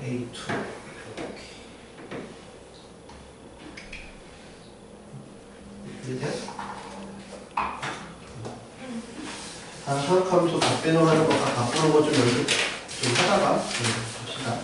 A2. 이렇게. 이해돼? 사각함수 답변을 하는 것과 바꾸는 것 좀 연습 좀 하다가 봅시다.